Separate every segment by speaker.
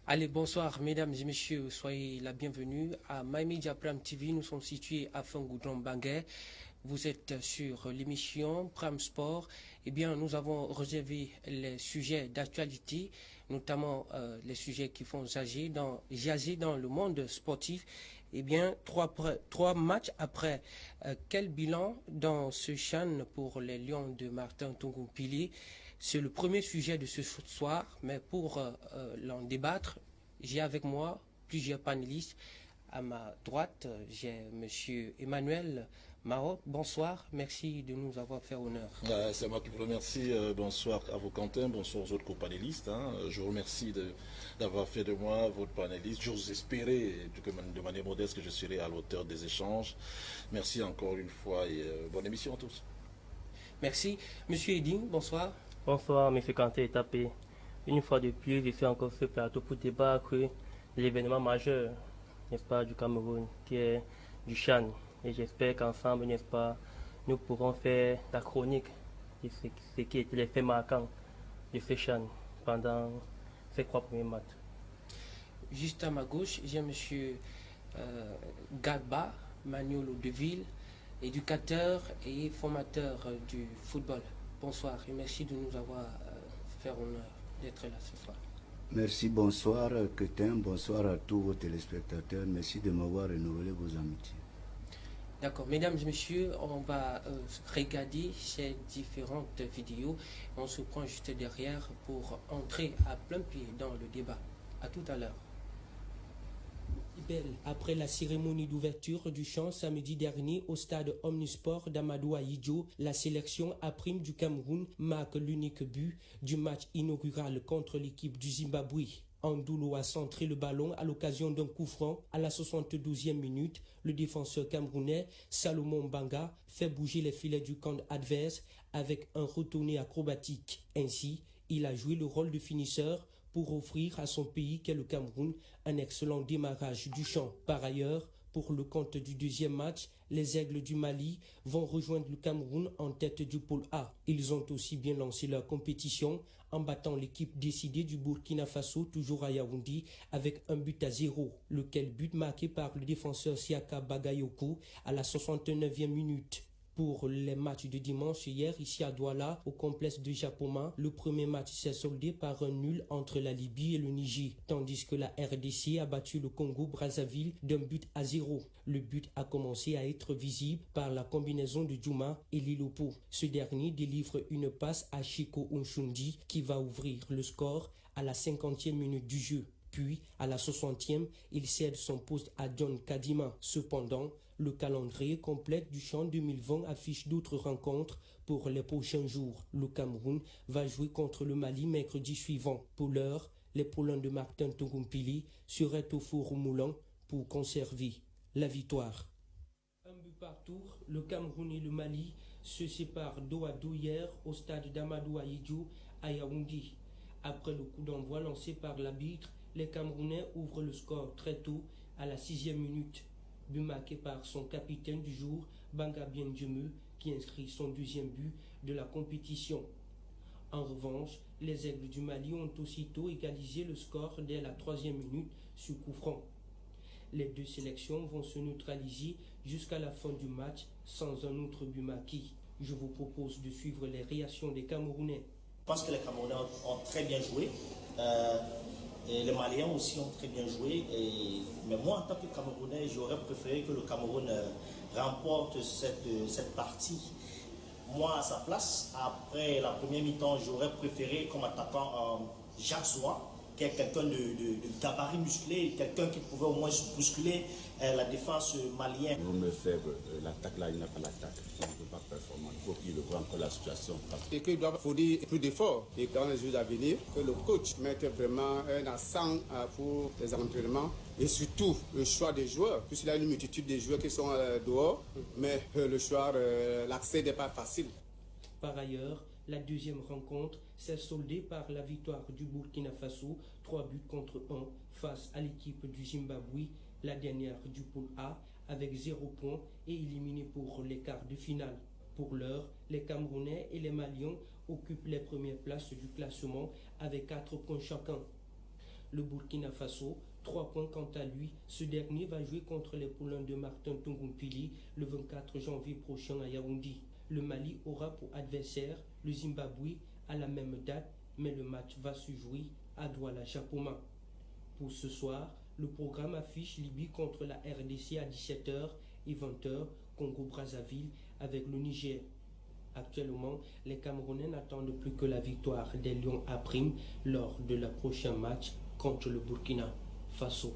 Speaker 1: Allez, bonsoir, mesdames et messieurs, soyez la bienvenue à MyMedia Prime TV. Nous sommes situés à Fangoudron Banguet. Vous êtes sur l'émission Prime Sport. Eh bien, nous avons réservé les sujets d'actualité, notamment les sujets qui font jaser dans le monde sportif. Eh bien, trois matchs après, quel bilan dans ce CHAN pour les Lions de Martin Tungumpili? C'est le premier sujet de ce soir, mais pour l'en débattre, j'ai avec moi plusieurs panélistes. À ma droite, j'ai M. Emmanuel Maroc. Bonsoir, merci de nous avoir fait honneur.
Speaker 2: C'est moi qui vous remercie. Bonsoir à vous, Quentin. Bonsoir aux autres co-panélistes. Je vous remercie d'avoir fait de moi votre panéliste. J'ose espérer de manière modeste que je serai à l'auteur des échanges. Merci encore une fois et bonne émission à tous.
Speaker 1: Merci. Monsieur Eding, bonsoir.
Speaker 3: Bonsoir, M. Quentin et Tapé. Une fois de plus, je suis encore sur le plateau pour débattre de l'événement majeur, n'est-ce pas, du Cameroun, qui est du CHAN. Et j'espère qu'ensemble, n'est-ce pas, nous pourrons faire la chronique de ce qui étaient les faits marquants de ce CHAN pendant ces 3 premiers matchs.
Speaker 1: Juste à ma gauche, j'ai M. Gadba Maniolo Deville, éducateur et formateur du football. Bonsoir et merci de nous avoir fait honneur d'être là ce soir.
Speaker 4: Merci, bonsoir Quentin, bonsoir à tous vos téléspectateurs. Merci de m'avoir renouvelé vos amitiés.
Speaker 1: D'accord, mesdames et messieurs, on va regarder ces différentes vidéos. On se prend juste derrière pour entrer à plein pied dans le débat. À tout à l'heure. Après la cérémonie d'ouverture du CHAN samedi dernier au stade Omnisport d'Amadou Ahidjo, la sélection A' du Cameroun marque l'unique but du match inaugural contre l'équipe du Zimbabwe. Andoulo a centré le ballon à l'occasion d'un coup franc à la 72e minute. Le défenseur camerounais Salomon Banga fait bouger les filets du camp adverse avec un retourné acrobatique. Ainsi, il a joué le rôle de finisseur pour offrir à son pays qu'est le Cameroun un excellent démarrage du CHAN. Par ailleurs, pour le compte du deuxième match, les Aigles du Mali vont rejoindre le Cameroun en tête du pôle A. Ils ont aussi bien lancé leur compétition en battant l'équipe décidée du Burkina Faso, toujours à Yaoundé, avec 1-0. Lequel but marqué par le défenseur Siaka Bagayoko à la 69e minute. Pour les matchs de dimanche hier, ici à Douala, au complexe de Japoma, le premier match s'est soldé par un nul entre la Libye et le Niger, tandis que la RDC a battu le Congo-Brazzaville d'1-0. Le but a commencé à être visible par la combinaison de Djouma et Lilopo. Ce dernier délivre une passe à Chico Unshundi qui va ouvrir le score à la 50e minute du jeu. Puis, à la 60e, il cède son poste à John Kadima. Cependant, le calendrier complet du CHAN 2020 affiche d'autres rencontres pour les prochains jours. Le Cameroun va jouer contre le Mali mercredi suivant. Pour l'heure, les Poulains de Martin Tungumpili seraient au four moulant pour conserver la victoire. Un but par tour, le Cameroun et le Mali se séparent dos à dos hier au stade d'Amadou Ahidjo à Yaoundé. Après le coup d'envoi lancé par l'arbitre, les Camerounais ouvrent le score très tôt à la 6e minute. But marqué par son capitaine du jour, Banga Biendjemeu, qui inscrit son deuxième but de la compétition. En revanche, les Aigles du Mali ont aussitôt égalisé le score dès la 3e minute sur coup franc. Les deux sélections vont se neutraliser jusqu'à la fin du match sans un autre but marqué. Je vous propose de suivre les réactions des Camerounais.
Speaker 5: Je pense que les Camerounais ont très bien joué. Et les Maliens aussi ont très bien joué. Mais moi, en tant que Camerounais, j'aurais préféré que le Cameroun remporte cette partie. Moi, à sa place, après la première mi-temps, j'aurais préféré comme attaquant Jacques Zoua, qui est quelqu'un de gabarit musclé, quelqu'un qui pouvait au moins bousculer la défense malienne.
Speaker 6: L'homme faible, l'attaque là, il n'a pas l'attaque, il ne peut pas performer. Il faut qu'il revoie encore la situation.
Speaker 7: Et qu'il doit fournir plus d'efforts. Et dans les jours à venir, que le coach mette vraiment un accent pour les entraînements et surtout le choix des joueurs. Puisqu'il y a une multitude de joueurs qui sont dehors, mais le choix, l'accès n'est pas facile.
Speaker 1: Par ailleurs, la deuxième rencontre s'est soldée par la victoire du Burkina Faso, 3-1 face à l'équipe du Zimbabwe, la dernière du pôle A, avec 0 points et éliminée pour les quarts de finale. Pour l'heure, les Camerounais et les Maliens occupent les premières places du classement avec 4 points chacun. le Burkina Faso. 3 points quant à lui. Ce dernier va jouer contre les poulains de Martin Tungumpili le 24 janvier prochain à Yaoundé. Le Mali aura pour adversaire le Zimbabwe à la même date, mais le match va se jouer à Douala-Chapoma. Pour ce soir, le programme affiche Libye contre la RDC à 17h et 20h, Congo-Brazzaville avec le Niger. Actuellement, les Camerounais n'attendent plus que la victoire des Lions à prime lors de leur prochain match contre le Burkina Faso.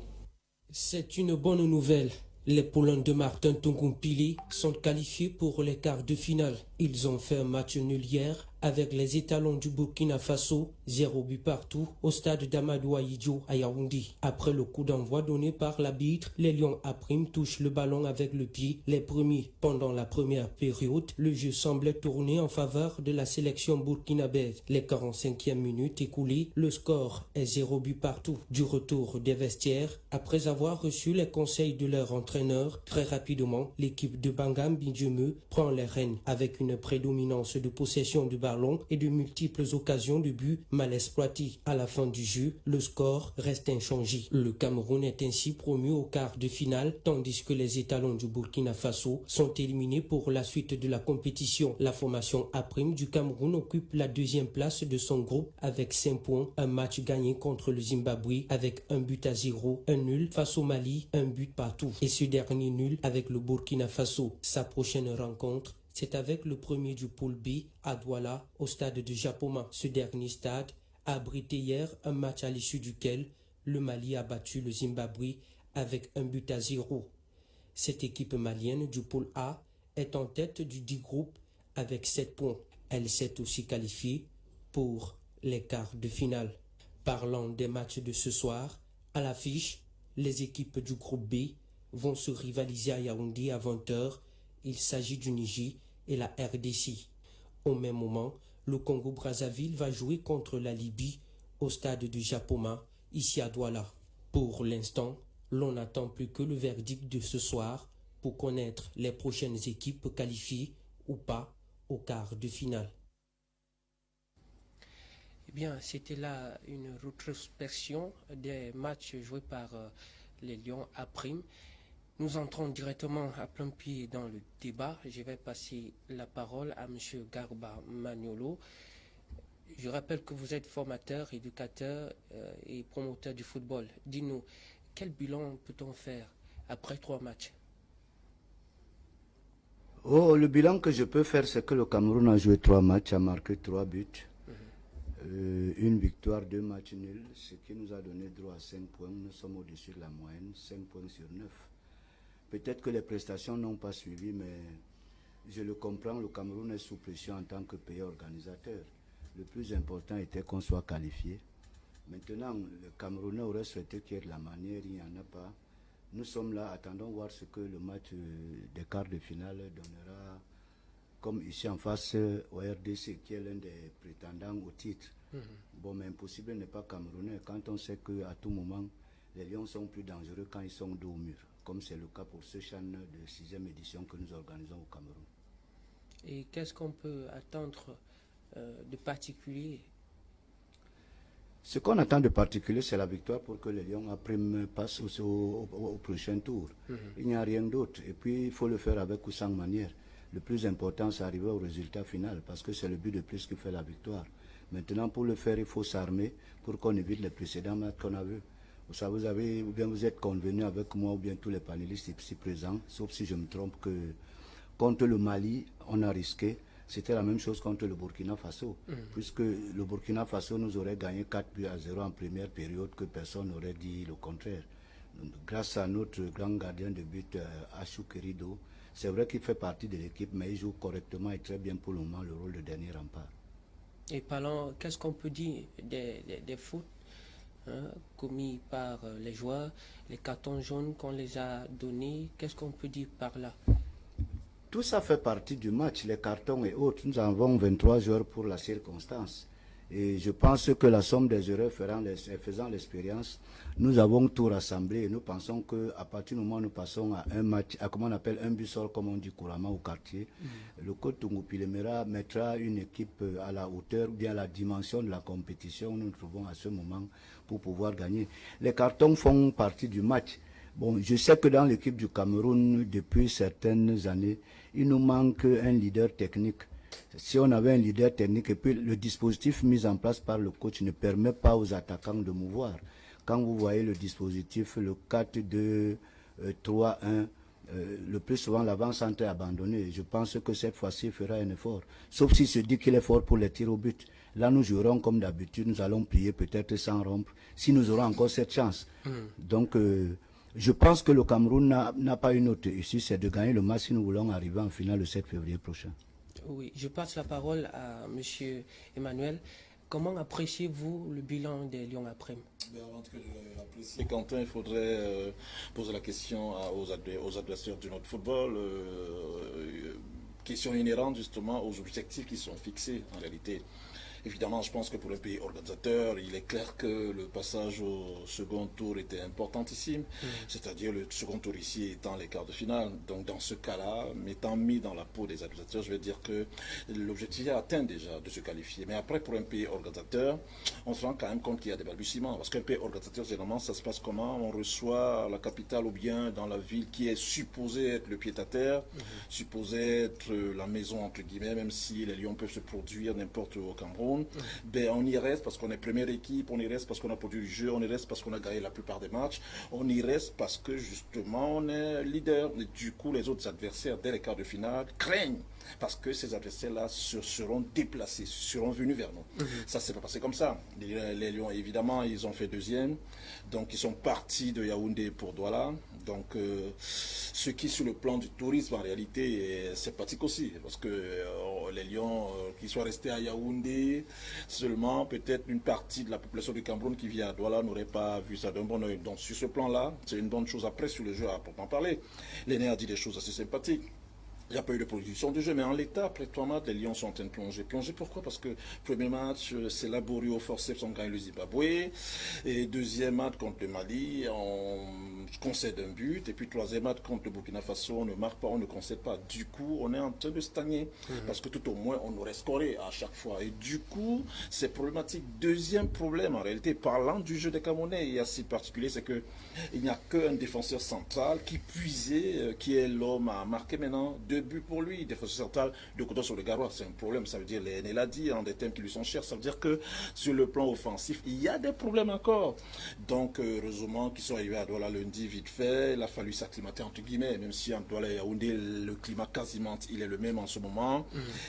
Speaker 1: C'est une bonne nouvelle. Les poulains de Martin Tungumpili sont qualifiés pour les quarts de finale. Ils ont fait un match nul hier avec les étalons du Burkina Faso, 0 but partout, au stade d'Amadou Ahidjo à Yaoundé. Après le coup d'envoi donné par l'arbitre, les Lions à prime touchent le ballon avec le pied, les premiers. Pendant la première période, le jeu semblait tourner en faveur de la sélection burkinabèse. Les 45e minutes écoulées, le score est 0 but partout. Du retour des vestiaires, après avoir reçu les conseils de leur entraîneur, très rapidement, l'équipe de Bangam Bindjeme prend les rênes avec une prédominance de possession du ballon et de multiples occasions de but mal exploitées. À la fin du jeu, le score reste inchangé. Le Cameroun est ainsi promu au quart de finale, tandis que les étalons du Burkina Faso sont éliminés pour la suite de la compétition. La formation A' du Cameroun occupe la deuxième place de son groupe avec 5 points, un match gagné contre le Zimbabwe avec 1-0, un nul face au Mali, 1 but partout. Et ce dernier nul avec le Burkina Faso. Sa prochaine rencontre, c'est avec le premier du pôle B à Douala, au stade de Japoma. Ce dernier stade a abrité hier un match à l'issue duquel le Mali a battu le Zimbabwe avec 1-0. Cette équipe malienne du pôle A est en tête du dit groupe avec 7 points. Elle s'est aussi qualifiée pour les quarts de finale. Parlant des matchs de ce soir, à l'affiche, les équipes du groupe B vont se rivaliser à Yaoundé à 20h. Il s'agit du Niger et la RDC. Au même moment, le Congo-Brazzaville va jouer contre la Libye au stade de Japoma, ici à Douala. Pour l'instant, l'on n'attend plus que le verdict de ce soir pour connaître les prochaines équipes qualifiées ou pas au quart de finale. Eh bien, c'était là une rétrospection des matchs joués par les Lions à prime. Nous entrons directement à plein pied dans le débat. Je vais passer la parole à M. Garba Maniolo. Je rappelle que vous êtes formateur, éducateur et promoteur du football. Dis-nous, quel bilan peut-on faire après 3 matchs?
Speaker 4: Le bilan que je peux faire, c'est que le Cameroun a joué 3 matchs, a marqué 3 buts. Une victoire, 2 matchs nuls, ce qui nous a donné droit à 5 points. Nous sommes au-dessus de la moyenne, 5 points sur 9. Peut-être que les prestations n'ont pas suivi, mais je le comprends, le Cameroun est sous pression en tant que pays organisateur. Le plus important était qu'on soit qualifié. Maintenant, le Camerounais aurait souhaité qu'il y ait de la manière, il n'y en a pas. Nous sommes là, attendons voir ce que le match des quarts de finale donnera, comme ici en face au RDC, qui est l'un des prétendants au titre. Bon, mais impossible n'est pas camerounais quand on sait qu'à tout moment, les Lions sont plus dangereux quand ils sont dos au mur, comme c'est le cas pour ce CHAN de 6e édition que nous organisons au Cameroun.
Speaker 1: Et qu'est-ce qu'on peut attendre de particulier?
Speaker 4: Ce qu'on attend de particulier, c'est la victoire pour que les Lions à prime passent au prochain tour. Il n'y a rien d'autre. Et puis, il faut le faire avec ou sans manière. Le plus important, c'est d'arriver au résultat final, parce que c'est le but de plus qui fait la victoire. Maintenant, pour le faire, il faut s'armer pour qu'on évite les précédents matchs qu'on a vus. Vous avez, ou bien vous êtes convenu avec moi, ou bien tous les panélistes ici présents, sauf si je me trompe, que contre le Mali, on a risqué. C'était la même chose contre le Burkina Faso, puisque le Burkina Faso nous aurait gagné 4-0 en première période, que personne n'aurait dit le contraire. Grâce à notre grand gardien de but, Achou Kerido, c'est vrai qu'il fait partie de l'équipe, mais il joue correctement et très bien pour le moment le rôle de dernier rempart.
Speaker 1: Et parlant, qu'est-ce qu'on peut dire des fautes commis par les joueurs, les cartons jaunes qu'on les a donnés, qu'est-ce qu'on peut dire par là?
Speaker 4: Tout ça fait partie du match, les cartons et autres. Nous avons 23 joueurs pour la circonstance. Et je pense que la somme des erreurs faisant l'expérience, nous avons tout rassemblé et nous pensons qu'à partir du moment où nous passons à un match, à comment on appelle un bussole, comme on dit couramment au quartier, le coach Tungu Pilemera mettra une équipe à la hauteur ou bien à la dimension de la compétition où nous nous trouvons à ce moment pour pouvoir gagner. Les cartons font partie du match. Bon, je sais que dans l'équipe du Cameroun, depuis certaines années, il nous manque un leader technique. Si on avait un leader technique et puis le dispositif mis en place par le coach ne permet pas aux attaquants de mouvoir. Quand vous voyez le dispositif, le 4-2-3-1, le plus souvent l'avant-centre est abandonné. Je pense que cette fois-ci il fera un effort. Sauf s'il se dit qu'il est fort pour les tirs au but. Là nous jouerons comme d'habitude, nous allons plier peut-être sans rompre, si nous aurons encore cette chance. Donc je pense que le Cameroun n'a pas une autre issue, c'est de gagner le match si nous voulons arriver en finale le 7 février prochain.
Speaker 1: Oui, je passe la parole à M. Emmanuel. Comment appréciez-vous le bilan des Lions après?
Speaker 2: Avant que je l'apprécie, Quentin, il faudrait poser la question aux adversaires de notre football. Question inhérente justement aux objectifs qui sont fixés en réalité. Évidemment, je pense que pour un pays organisateur, il est clair que le passage au second tour était importantissime. C'est-à-dire le second tour ici étant les quarts de finale. Donc dans ce cas-là, m'étant mis dans la peau des organisateurs, je vais dire que l'objectif est atteint déjà de se qualifier. Mais après, pour un pays organisateur, on se rend quand même compte qu'il y a des balbutiements. Parce qu'un pays organisateur, généralement, ça se passe comment? On reçoit la capitale ou bien dans la ville qui est supposée être le pied-à-terre, supposée être la maison, entre guillemets, même si les Lions peuvent se produire n'importe où au Cameroun. Ben, on y reste parce qu'on est première équipe, on y reste parce qu'on a produit du jeu, on y reste parce qu'on a gagné la plupart des matchs, on y reste parce que justement on est leader. Et du coup, les autres adversaires dès les quarts de finale craignent parce que ces adversaires-là seront déplacés, seront venus vers nous. Ça s'est pas passé comme ça. Les Lions, évidemment, ils ont fait deuxième, donc ils sont partis de Yaoundé pour Douala. Donc, ce qui, sur le plan du tourisme, en réalité, est sympathique aussi. Parce que les Lions qui soient restés à Yaoundé, seulement peut-être une partie de la population du Cameroun qui vit à Douala n'aurait pas vu ça d'un bon oeil. Donc, sur ce plan-là, c'est une bonne chose. Après, sur le jeu, à proprement parler, L'aîné a dit des choses assez sympathiques. Il n'y a pas eu de production de jeu, mais en l'état, après 3 matchs, les Lions sont en train de plonger. Plonger pourquoi? Parce que premier match, c'est laborieux au forceps, on gagne le Zimbabwe. Et deuxième match contre le Mali, on concède un but. Et puis troisième match contre le Burkina Faso, on ne marque pas, on ne concède pas. Du coup, on est en train de stagner. Parce que tout au moins, on aurait scoré à chaque fois. Et du coup, c'est problématique. Deuxième problème, en réalité, parlant du jeu des Camerounais, il y a si particulier, c'est qu'il n'y a qu'un défenseur central qui puisait, qui est l'homme à marquer maintenant 2 buts pour lui, défenseur central de Kodo sur le Garoua. C'est un problème, ça veut dire, l'aîné l'a dit, des thèmes qui lui sont chers, ça veut dire que sur le plan offensif, il y a des problèmes encore. Donc, heureusement qu'ils sont arrivés à Douala lundi vite fait, il a fallu s'acclimater entre guillemets, même si en Douala et Yaoundé, le climat quasiment, il est le même en ce moment.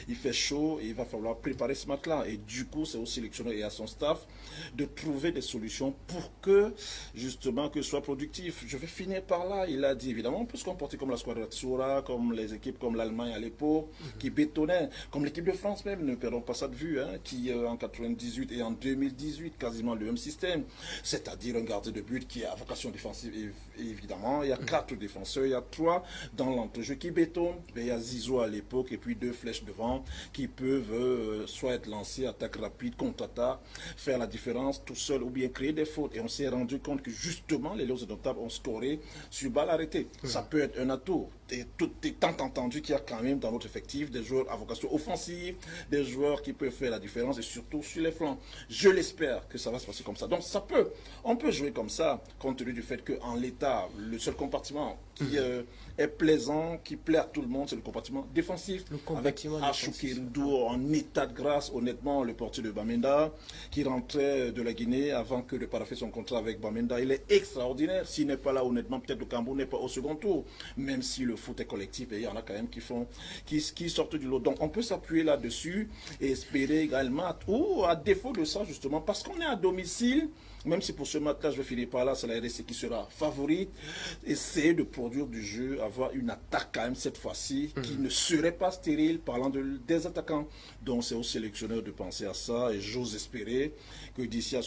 Speaker 2: Il fait chaud et il va falloir préparer ce match-là. Et du coup, c'est au sélectionneur et à son staff de trouver des solutions pour que, justement, que ce soit productif. Je vais finir par là. Il a dit, évidemment, on peut se comporter comme la Squadra Tsura, comme les équipes comme l'Allemagne à l'époque, qui bétonnait, comme l'équipe de France même, ne perdons pas ça de vue, qui en 98 et en 2018, quasiment le même système, c'est-à-dire un gardien de but qui a vocation défensive, évidemment, il y a 4 défenseurs, il y a 3 dans l'entrejeu qui bétonnent, il y a Zizou à l'époque et puis 2 flèches devant qui peuvent soit être lancées, attaque rapide, contre-attaque, faire la différence tout seul ou bien créer des fautes. Et on s'est rendu compte que justement les Lions indomptables ont scoré sur balle arrêtée. Ça peut être un atout. Et tout étant entendu qu'il y a quand même dans notre effectif des joueurs à vocation offensive, des joueurs qui peuvent faire la différence et surtout sur les flancs. Je l'espère que ça va se passer comme ça. Donc on peut jouer comme ça, compte tenu du fait qu'en l'état, le seul compartiment qui est plaisant, qui plaît à tout le monde, c'est le compartiment défensif. Avec Achoukiridou en état de grâce, honnêtement, le portier de Bamenda, qui rentrait de la Guinée avant que de paraffer son contrat avec Bamenda. Il est extraordinaire. S'il n'est pas là, honnêtement, peut-être le Cameroun n'est pas au second tour, même si le foot est collectif et il y en a quand même qui sortent du lot. Donc on peut s'appuyer là-dessus et espérer également, ou à défaut de ça justement, parce qu'on est à domicile, même si pour ce match-là, je vais finir par là, c'est la RDC qui sera favorite, essayer de produire du jeu, avoir une attaque quand même cette fois-ci, qui ne serait pas stérile, parlant des attaquants. Donc c'est au sélectionneur de penser à ça, et j'ose espérer que d'ici à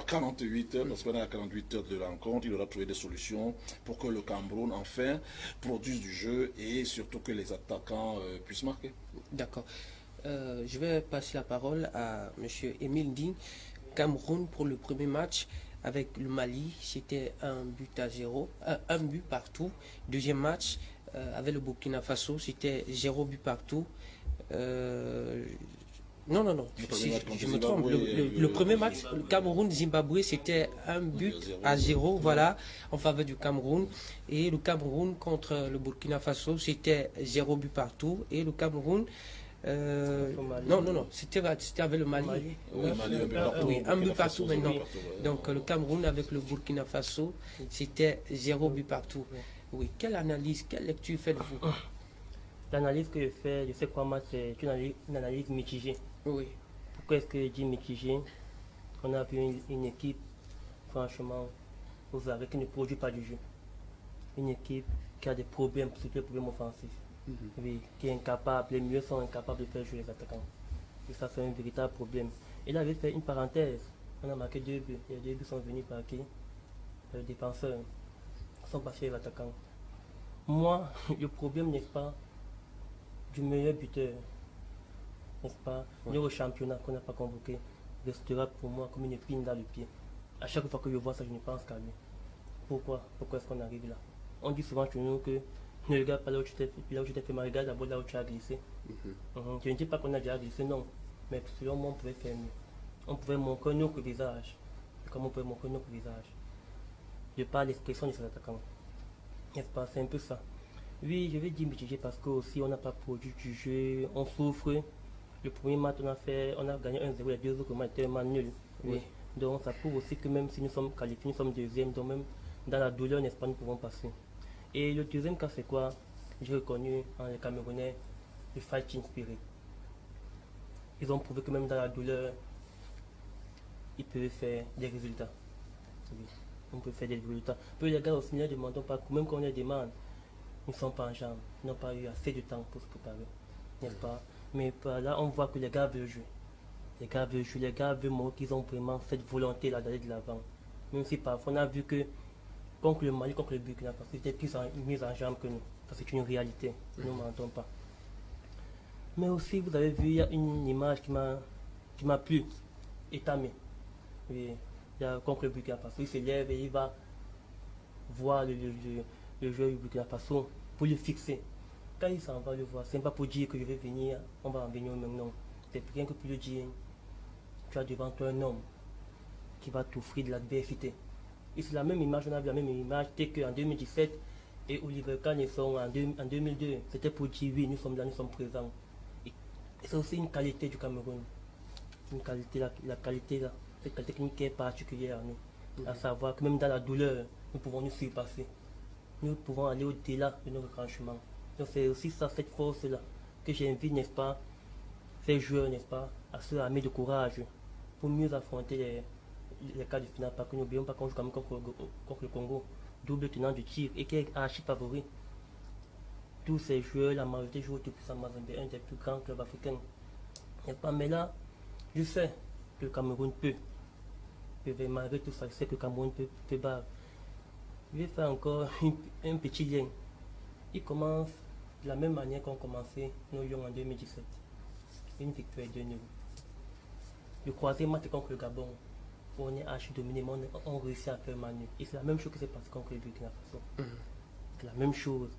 Speaker 2: 48 heures, parce qu'on est à 48 heures de la rencontre, il aura trouvé des solutions pour que le Cameroun, enfin, produise du jeu, et surtout que les attaquants puissent marquer.
Speaker 1: D'accord. Je vais passer la parole à M. Émile Digne. Cameroun pour le premier match avec le Mali, c'était 1-0, un but partout. Deuxième match avec le Burkina Faso, c'était 0 but partout. Non, je me trompe. Le premier match, le Cameroun-Zimbabwe, c'était 1-0, voilà, en faveur du Cameroun. Et le Cameroun contre le Burkina Faso, c'était 0 but partout. Et le Cameroun, non, c'était avec le Mali. Oui, un but partout maintenant. Donc le Cameroun avec le Burkina Faso, c'était 0 but partout. Oui, quelle analyse, quelle lecture faites-vous?
Speaker 3: L'analyse que je fais, je sais quoi, moi, c'est une analyse mitigée.
Speaker 1: Oui.
Speaker 3: Pourquoi est-ce que je dis mitigée? On a vu une équipe, franchement, vous avez qui ne produit pas du jeu. Une équipe qui a des problèmes, surtout des problèmes offensifs. Oui, qui est incapable, les milieux sont incapables de faire jouer les attaquants. Et ça, c'est un véritable problème. Et là, je vais faire une parenthèse. On a marqué 2 buts. Les 2 buts sont venus par qui? Les défenseurs. Ils sont passés les attaquants. Moi, le problème, n'est-ce pas, du meilleur buteur, n'est-ce pas, au championnat qu'on n'a pas convoqué, restera pour moi comme une épine dans le pied. À chaque fois que je vois ça, je ne pense qu'à lui. Pourquoi est-ce qu'on arrive là? On dit souvent chez nous que ne regarde pas là où tu t'es fait mal, regarde d'abord là où tu as glissé. Je ne dis pas qu'on a déjà glissé, non. Mais selon moi, on pouvait faire mieux. On pouvait montrer notre visage. Comment on pouvait montrer notre visage? Je parle l'expression de ces attaquants. N'est-ce pas? C'est un peu ça. Oui, je vais dire mitigé parce que aussi on n'a pas produit du jeu, on souffre. Le premier match on a gagné 1-0, les 2 autres matchs étaient tellement nuls. Oui. Donc ça prouve aussi que même si nous sommes qualifiés, nous sommes deuxième, donc même dans la douleur, n'est-ce pas, nous pouvons passer. Et le deuxième cas, c'est quoi? J'ai reconnu en les Camerounais le fighting spirit. Ils ont prouvé que même dans la douleur, ils peuvent faire des résultats. Oui, on peut faire des résultats. Puis les gars aussi ne demandons pas, même quand on les demande, ils ne sont pas en jambes, ils n'ont pas eu assez de temps pour se préparer, n'est-ce pas? Mais par là, on voit que les gars veulent jouer. Les gars veulent jouer, les gars veulent montrer qu'ils ont vraiment cette volonté-là d'aller de l'avant. Même si parfois on a vu que contre le Mali, contre le Burkina Faso, ils étaient plus mis en jambes que nous. Ça, c'est une réalité, nous ne mentons pas. Mais aussi, vous avez vu, il y a une image qui m'a plu, étamé. Oui, il y a contre le Burkina Faso, il se lève et il va voir le joueur du Burkina Faso pour le fixer. Quand il s'en va le voir, ce n'est pas pour dire que je vais venir, on va en venir au même nom. C'est rien que pour le dire, tu as devant toi un homme qui va t'offrir de l'adversité. Et c'est la même image, on a vu la même image, dès qu'en 2017 et Oliver Kahn est en 2002, c'était pour dire oui, nous sommes là, nous sommes présents. Et c'est aussi une qualité du Cameroun. Une qualité, la qualité là, cette qualité qui est particulière à nous. À savoir que même dans la douleur, nous pouvons nous surpasser. Nous pouvons aller au-delà de nos retranchements. Donc c'est aussi ça, cette force-là, que j'invite, n'est-ce pas, ces joueurs, n'est-ce pas, à se armer de courage pour mieux affronter les cas de finale. Parce que n'oublions pas qu'on joue quand même contre le Congo, double tenant du tir et qui est archi favori. Tous ces joueurs, la majorité jouent depuis Puissant Mazembe, un des plus grands clubs africains. N'est-ce pas, mais là, je sais que le Cameroun peut. Malgré tout ça, je sais que le Cameroun peut battre. Je vais faire encore un petit lien. Il commence de la même manière qu'ont commencé nos Lions en 2017. Une victoire de 2-0. Le troisième match contre le Gabon, où on est archi dominé, mais on réussit à faire manu. Et c'est la même chose qui s'est passé contre le Burkina Faso. C'est la même chose,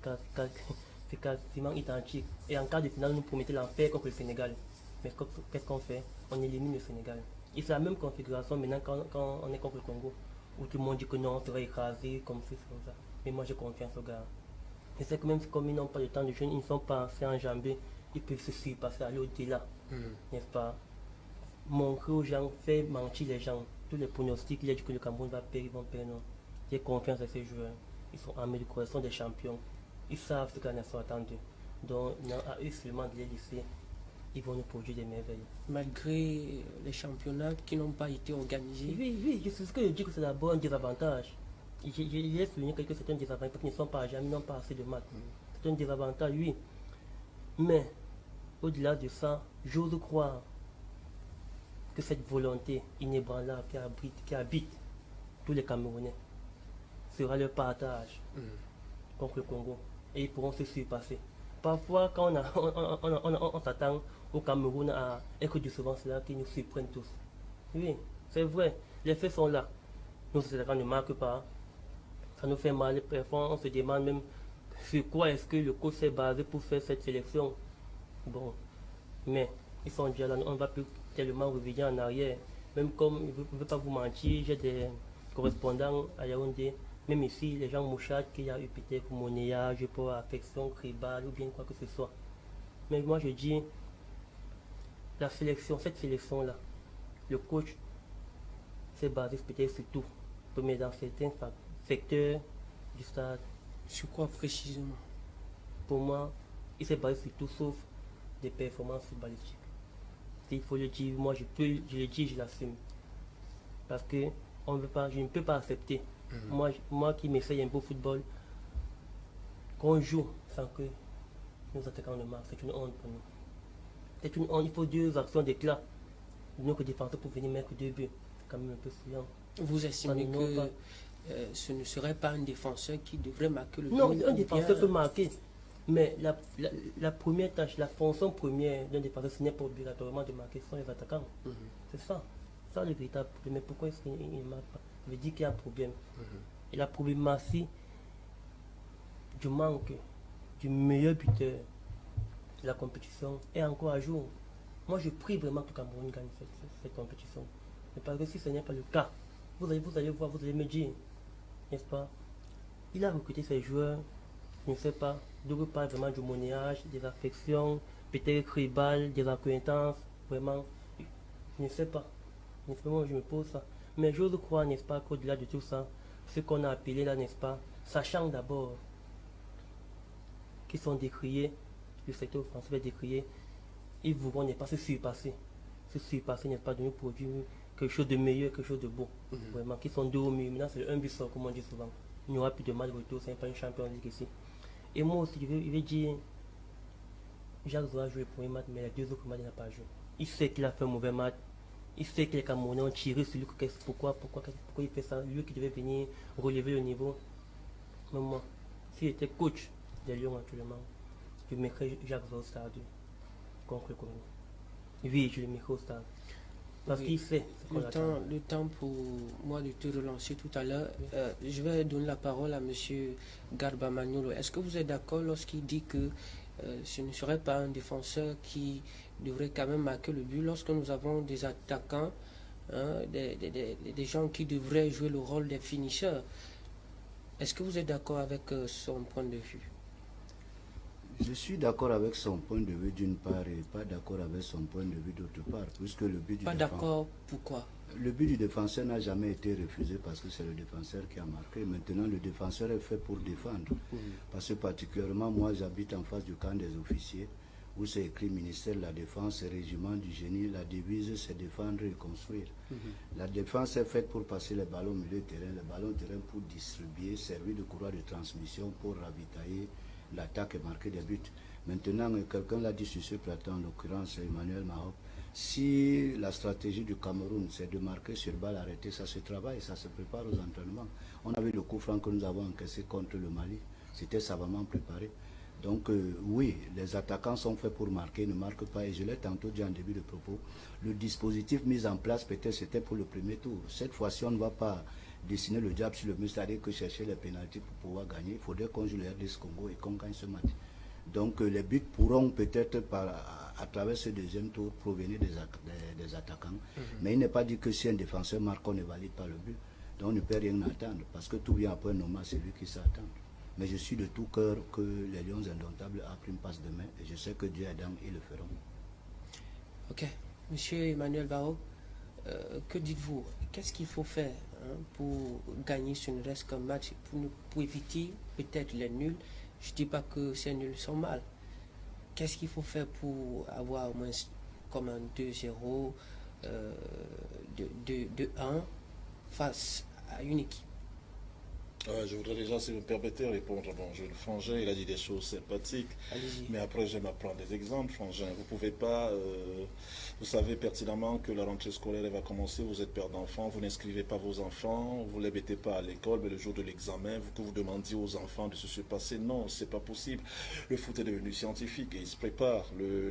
Speaker 3: c'est quasiment identique. Et en cas de finale, nous promettait l'enfer contre le Sénégal. Mais qu'est-ce qu'on fait? On élimine le Sénégal. Et c'est la même configuration maintenant quand on est contre le Congo, où tout le monde dit que non, on serait écrasé, comme ça, comme ça. Mais moi j'ai confiance aux gars. Et c'est que même si comme ils n'ont pas le temps de jouer, ils ne sont pas assez enjambés, ils peuvent se surpasser, aller au-delà. N'est-ce pas? Montrer aux gens, faire mentir les gens. Tous les pronostics, il a dit que le Cameroun va perdre, ils vont perdre. Non. J'ai confiance à ces joueurs. Ils sont armés de courage, ils sont des champions. Ils savent ce que la nation attend d'eux. Donc, à eux seulement de les laisser, ils vont nous produire des merveilles.
Speaker 1: Malgré les championnats qui n'ont pas été organisés.
Speaker 3: Oui, c'est ce que je dis que c'est d'abord un désavantage. J'ai souligné que c'est un désavantage parce qu'ils ne sont pas jamais, n'ont pas assez de maths. C'est un désavantage, oui. Mais, au-delà de ça, j'ose croire que cette volonté inébranlable qui habite tous les Camerounais sera leur partage contre le Congo. Et ils pourront se surpasser. parfois, quand on s'attend au Cameroun à être décevant, c'est là qu'ils nous surprennent tous. Oui, c'est vrai, les faits sont là. Nous, c'est quand on ne marque pas. Ça nous fait mal. Parfois, on se demande même sur quoi est-ce que le coach s'est basé pour faire cette sélection. Bon, mais ils sont déjà là, on ne va plus tellement revenir en arrière. Même comme, je ne veux pas vous mentir, j'ai des correspondants à Yaoundé. Même ici, les gens mouchardent qu'il y a eu peut-être pour monnayage, pour affection, tribal ou bien quoi que ce soit. Mais moi je dis, la sélection, cette sélection-là, le coach s'est basé peut-être sur tout. Mais dans certains secteurs du stade.
Speaker 1: Sur quoi précisément?
Speaker 3: Pour moi, il s'est basé sur tout sauf des performances footballistiques. Il faut le dire, moi je le dis, je l'assume. Parce que je ne peux pas accepter. Moi qui m'essaye un peu au football, qu'on joue sans que nous attaquons le match, c'est une honte pour nous. C'est une honte, il faut 2 actions d'éclat. Nous que défenseurs pour venir mettre 2 buts. C'est quand même un peu friand.
Speaker 1: Vous estimez que ce ne serait pas un défenseur qui devrait marquer le but?
Speaker 3: Non, un défenseur peut marquer. Mais la première tâche, la fonction première d'un défenseur, ce n'est pas obligatoirement de marquer, ce sont les attaquants. C'est ça. Ça le véritable problème. Mais pourquoi est-ce qu'il ne marque pas? Ça veut dire qu'il y a un problème. Et la problématique du manque du meilleur buteur de la compétition est encore à jour. Moi, je prie vraiment que Cameroun gagne cette compétition. Mais parce que si ce n'est pas le cas, vous allez voir, vous allez me dire, n'est-ce pas? Il a recruté ses joueurs, je ne sais pas, d'où parle vraiment du monnayage, des affections, peut-être tribal, des acquaintances, vraiment, je ne sais pas. Moi, je me pose ça. Mais j'ose croire, n'est-ce pas, qu'au-delà de tout ça, ce qu'on a appelé là, n'est-ce pas, sachant d'abord qu'ils sont décriés, le secteur offensif est décrié, ils voudront, n'est pas, se surpasser. Se surpasser, n'est pas, de nous produire quelque chose de meilleur, quelque chose de beau. Vraiment, qui sont 2 au mieux. Maintenant, c'est le 1 but sort, comme on dit souvent. Il n'y aura plus de mal de retour, ce n'est pas une champion ligue ici. Et moi aussi, je vais dire, Jacques Zola a joué le premier match, mais les 2 autres matchs, il n'a pas joué. Il sait qu'il a fait un mauvais match. Il sait que les Camerounais ont tiré sur lui. Pourquoi il fait ça? Lui qui devait venir relever le niveau. Mais moi, s'il était coach des Lions actuellement, je mettrais Jacques Zola au stade contre le Congo. Oui, je le mettrais au stade. Parce qu'il sait ce qu'on attend.
Speaker 1: Le temps pour moi de te relancer tout à l'heure. Je vais donner la parole à M. Garba Magnolo. Est-ce que vous êtes d'accord lorsqu'il dit que ce ne serait pas un défenseur qui devrait quand même marquer le but lorsque nous avons des attaquants, des gens qui devraient jouer le rôle des finisseurs? Est-ce que vous êtes d'accord avec son point de vue?
Speaker 4: Je suis d'accord avec son point de vue d'une part et pas d'accord avec son point de vue d'autre part, puisque le but du
Speaker 1: Pas d'accord, pourquoi?
Speaker 4: Le but du défenseur n'a jamais été refusé parce que c'est le défenseur qui a marqué. Maintenant, le défenseur est fait pour défendre. Parce que particulièrement, moi, j'habite en face du camp des officiers, où c'est écrit ministère de la Défense et régiment du génie. La devise, c'est défendre et construire. La défense est faite pour passer les ballons au milieu de terrain, les ballons de terrain pour distribuer, servir de courroie de transmission pour ravitailler l'attaque et marquer des buts. Maintenant, quelqu'un l'a dit sur ce plateau, en l'occurrence Emmanuel Mahop, si la stratégie du Cameroun, c'est de marquer sur balle arrêtée, ça se travaille, ça se prépare aux entraînements. On avait le coup franc que nous avons encaissé contre le Mali, c'était savamment préparé. Donc oui, les attaquants sont faits pour marquer, ils ne marquent pas. Et je l'ai tantôt dit en début de propos, le dispositif mis en place, peut-être c'était pour le premier tour. Cette fois-ci, on ne va pas dessiner le diable sur le mur, c'est-à-dire que chercher les pénaltys pour pouvoir gagner. Il faudrait qu'on joue le RDC Congo et qu'on gagne ce match. Donc les buts pourront peut-être à travers ce deuxième tour provenir des attaquants. Mais il n'est pas dit que si un défenseur marque, on ne valide pas le but. Donc on ne peut rien attendre, parce que tout vient après normal, c'est lui qui s'attend. Mais je suis de tout cœur que les Lions indomptables a pris une passe de main et je sais que Dieu et Adam, ils le feront.
Speaker 1: Ok. Monsieur Emmanuel Barreau, que dites-vous? Qu'est-ce qu'il faut faire pour gagner ce ne reste qu'un match, pour éviter peut-être les nuls? Je ne dis pas que ces nuls sont mal. Qu'est-ce qu'il faut faire pour avoir au moins comme un 2-0, 2-1 face à une équipe
Speaker 2: Je voudrais déjà, si vous me permettez, répondre. Bon, le Frangin, il a dit des choses sympathiques, mais après, j'aime apprendre des exemples, Frangin. Vous pouvez pas, vous savez pertinemment que la rentrée scolaire va commencer, vous êtes père d'enfants, vous n'inscrivez pas vos enfants, vous ne les mettez pas à l'école, mais le jour de l'examen, que vous demandiez aux enfants de se passer, non, c'est pas possible. Le foot est devenu scientifique et il se prépare.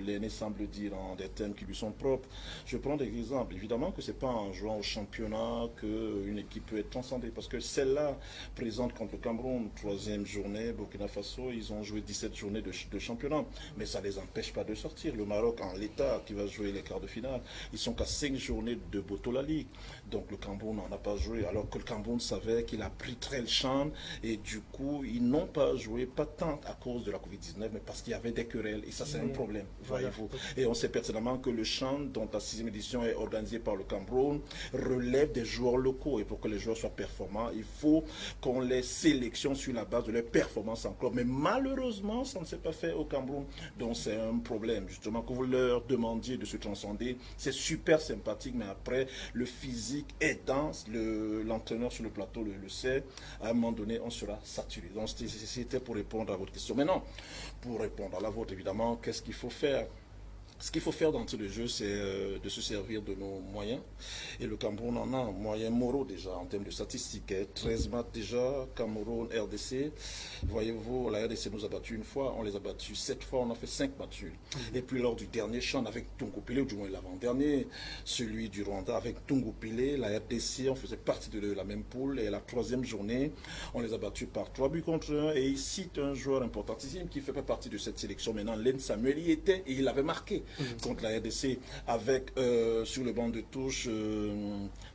Speaker 2: L'aîné semble dire en des thèmes qui lui sont propres. Je prends des exemples. Évidemment que c'est pas en jouant au championnat qu'une équipe peut être transcendée, parce que celle-là, présente contre le Cameroun, 3e journée, Burkina Faso, ils ont joué 17 journées de championnat, mais ça ne les empêche pas de sortir. Le Maroc, en l'état, qui va jouer les quarts de finale, ils sont qu'à 5 journées de Botola League. Donc le Cameroun n'en a pas joué, alors que le Cameroun savait qu'il a pris très le champ, et du coup, ils n'ont pas joué, pas tant à cause de la Covid-19, mais parce qu'il y avait des querelles, et ça c'est un problème, voyez-vous. Et on sait pertinemment que le champ, dont la 6e édition est organisée par le Cameroun, relève des joueurs locaux, et pour que les joueurs soient performants, il faut qu'on les sélectionne sur la base de leur performance en club. Mais malheureusement, ça ne s'est pas fait au Cameroun. Donc c'est un problème, justement, que vous leur demandiez de se transcender. C'est super sympathique, mais après, le physique est dense. L'entraîneur sur le plateau le sait. À un moment donné, on sera saturé. Donc c'était pour répondre à votre question. Maintenant, pour répondre à la vôtre, évidemment, qu'est-ce qu'il faut faire ? Ce qu'il faut faire d'entrée de jeu, c'est de se servir de nos moyens. Et le Cameroun en a moyens moraux déjà, en termes de statistiques. 13 matchs déjà, Cameroun, RDC. Voyez-vous, la RDC nous a battus une fois, on les a battus 7 fois, on a fait 5 matchs nuls. Et puis lors du dernier champ avec Tungu Pile, ou du moins l'avant-dernier, celui du Rwanda avec Tungu Pile, la RDC, on faisait partie de la même poule. Et la 3e journée, on les a battus par 3 buts contre 1. Et il cite un joueur importantissime qui fait pas partie de cette sélection. Maintenant, Len Samuel y était et il avait marqué contre la RDC avec sur le banc de touche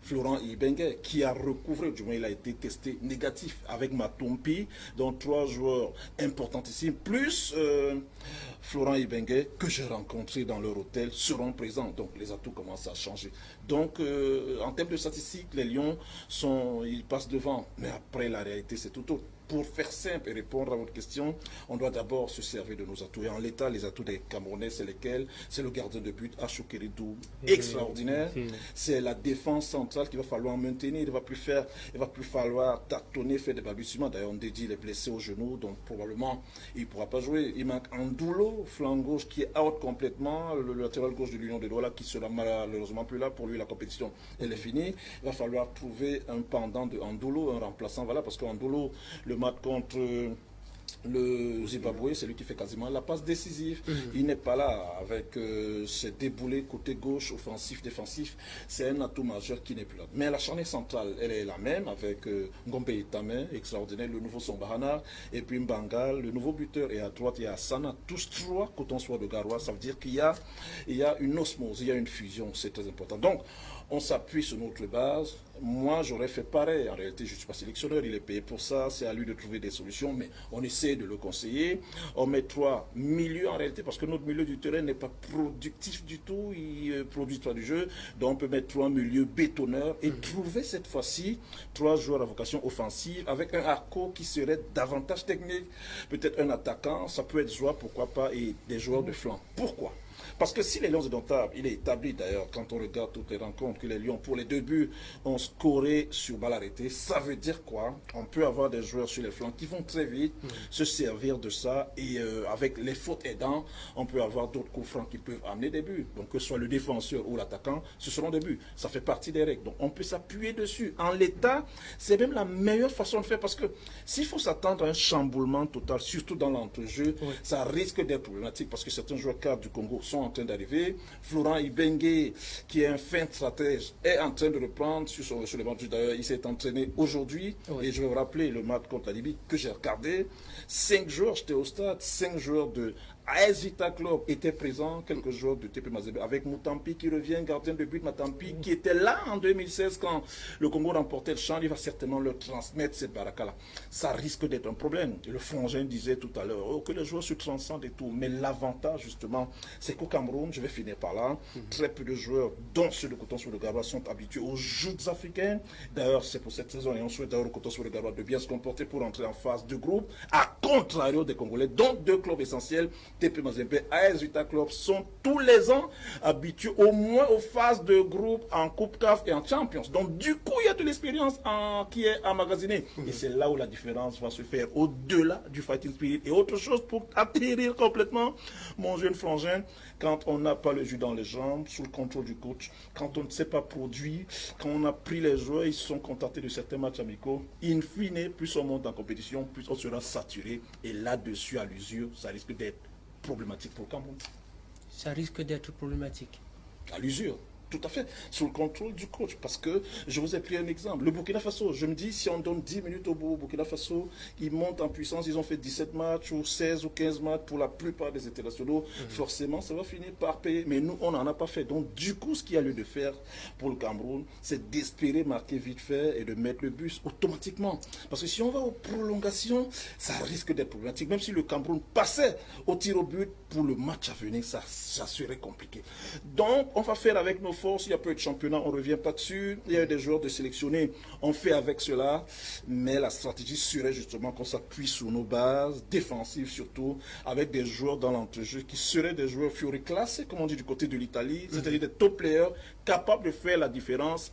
Speaker 2: Florent Ibenge qui a recouvré, du moins il a été testé négatif avec Matompi, donc 3 joueurs importantissimes, plus Florent Ibenge que j'ai rencontré dans leur hôtel seront présents, donc les atouts commencent à changer. Donc en termes de statistiques, les Lions ils passent devant, mais après la réalité c'est tout autre. Pour faire simple et répondre à votre question, on doit d'abord se servir de nos atouts. Et en l'état, les atouts des Camerounais, c'est lesquels? C'est le gardien de but, Achou Keridou, extraordinaire. C'est la défense centrale qu'il va falloir maintenir. Il ne va plus falloir tâtonner, faire des balbutiements. D'ailleurs, on dédie les blessés au genou, donc probablement, il ne pourra pas jouer. Il manque Andoulo, flanc gauche, qui est out complètement. Le latéral gauche de l'Union de Douala, qui sera malheureusement plus là. Pour lui, la compétition, elle est finie. Il va falloir trouver un pendant de Andoulo, un remplaçant. Voilà, parce qu'Andoulo, le match contre le Zimbabwe, c'est lui qui fait quasiment la passe décisive. Il n'est pas là avec ses déboulés côté gauche, offensif, défensif. C'est un atout majeur qui n'est plus là. Mais la charnière centrale, elle est la même avec Ngombe Itame, extraordinaire, le nouveau Sombahana, et puis Mbangal, le nouveau buteur. Et à droite, il y a Sana. Tous 3 Coton-Soir de Garoua. Ça veut dire qu'il y a une osmose, il y a une fusion. C'est très important. Donc, on s'appuie sur notre base. Moi, j'aurais fait pareil. En réalité, je ne suis pas sélectionneur, il est payé pour ça. C'est à lui de trouver des solutions, mais on essaie de le conseiller. On met 3 milieux en réalité, parce que notre milieu du terrain n'est pas productif du tout. Il ne produit pas du jeu. Donc, on peut mettre 3 milieux bétonneurs et trouver cette fois-ci 3 joueurs à vocation offensive avec un arco qui serait davantage technique. Peut-être un attaquant, ça peut être joueur, pourquoi pas, et des joueurs de flanc. Pourquoi ? Parce que si les Lions indomptables, il est établi d'ailleurs, quand on regarde toutes les rencontres, que les Lions, pour les 2 buts, ont scoré sur balle arrêtée, ça veut dire quoi? On peut avoir des joueurs sur les flancs qui vont très vite se servir de ça, et avec les fautes aidant, on peut avoir d'autres coups francs qui peuvent amener des buts. Donc que ce soit le défenseur ou l'attaquant, ce seront des buts. Ça fait partie des règles. Donc on peut s'appuyer dessus. En l'état, c'est même la meilleure façon de faire, parce que s'il faut s'attendre à un chamboulement total, surtout dans l'entrejeu, ça risque d'être problématique, parce que certains joueurs cadres du Congo sont en train d'arriver. Florent Ibenge, qui est un fin stratège, est en train de reprendre sur le banc. D'ailleurs, il s'est entraîné aujourd'hui. Et je vais vous rappeler le match contre la Libye que j'ai regardé. 5 joueurs, j'étais au stade, 5 joueurs de AS Vita Club étaient présents, quelques joueurs de TP Mazembe, avec Moutampi qui revient, gardien de but Moutampi, qui était là en 2016 quand le Congo remportait le champ. Il va certainement leur transmettre cette baraka-là. Ça risque d'être un problème. Le Frangin disait tout à l'heure que les joueurs se transcendent et tout. Mais l'avantage, justement, c'est qu'au Cameroun, je vais finir par là, très peu de joueurs, dont ceux de Coton-Soir de Garoua, sont habitués aux joutes africaines. D'ailleurs, c'est pour cette saison, et on souhaite d'ailleurs au Coton-Soir de Garoua de bien se comporter pour entrer en phase de groupe, à contrario des Congolais, dont 2 clubs essentiels TP Mazembe, AS Vita Club sont tous les ans habitués au moins aux phases de groupe en Coupe CAF et en Champions. Donc du coup, il y a de l'expérience qui est emmagasinée. Et c'est là où la différence va se faire, au-delà du fighting spirit. Et autre chose pour atterrir complètement, mon jeune frangin, quand on n'a pas le jus dans les jambes, sous le contrôle du coach, quand on ne sait pas produire, quand on a pris les joueurs, ils se sont contentés de certains matchs amicaux, in fine, plus on monte en compétition, plus on sera saturé. Et là-dessus, à l'usure, ça risque d'être problématique pour le Cameroun.
Speaker 1: Ça risque d'être problématique.
Speaker 2: À l'usure. Tout à fait, sous le contrôle du coach. Parce que je vous ai pris un exemple. Le Burkina Faso, je me dis, si on donne 10 minutes au Burkina Faso, ils montent en puissance, ils ont fait 17 matchs ou 16 ou 15 matchs pour la plupart des internationaux. Forcément, ça va finir par payer. Mais nous, on n'en a pas fait. Donc, du coup, ce qu'il y a lieu de faire pour le Cameroun, c'est d'espérer marquer vite fait et de mettre le bus automatiquement. Parce que si on va aux prolongations, ça risque d'être problématique. Même si le Cameroun passait au tir au but pour le match à venir, ça serait compliqué. Donc, on va faire avec nos force, il y a peu de championnat, on ne revient pas dessus. Il y a des joueurs de sélectionnés, on fait avec cela. Mais la stratégie serait justement qu'on s'appuie sur nos bases, défensives surtout, avec des joueurs dans l'entrejeu qui seraient des joueurs Fiori classés, comme on dit du côté de l'Italie, c'est-à-dire des top players capables de faire la différence,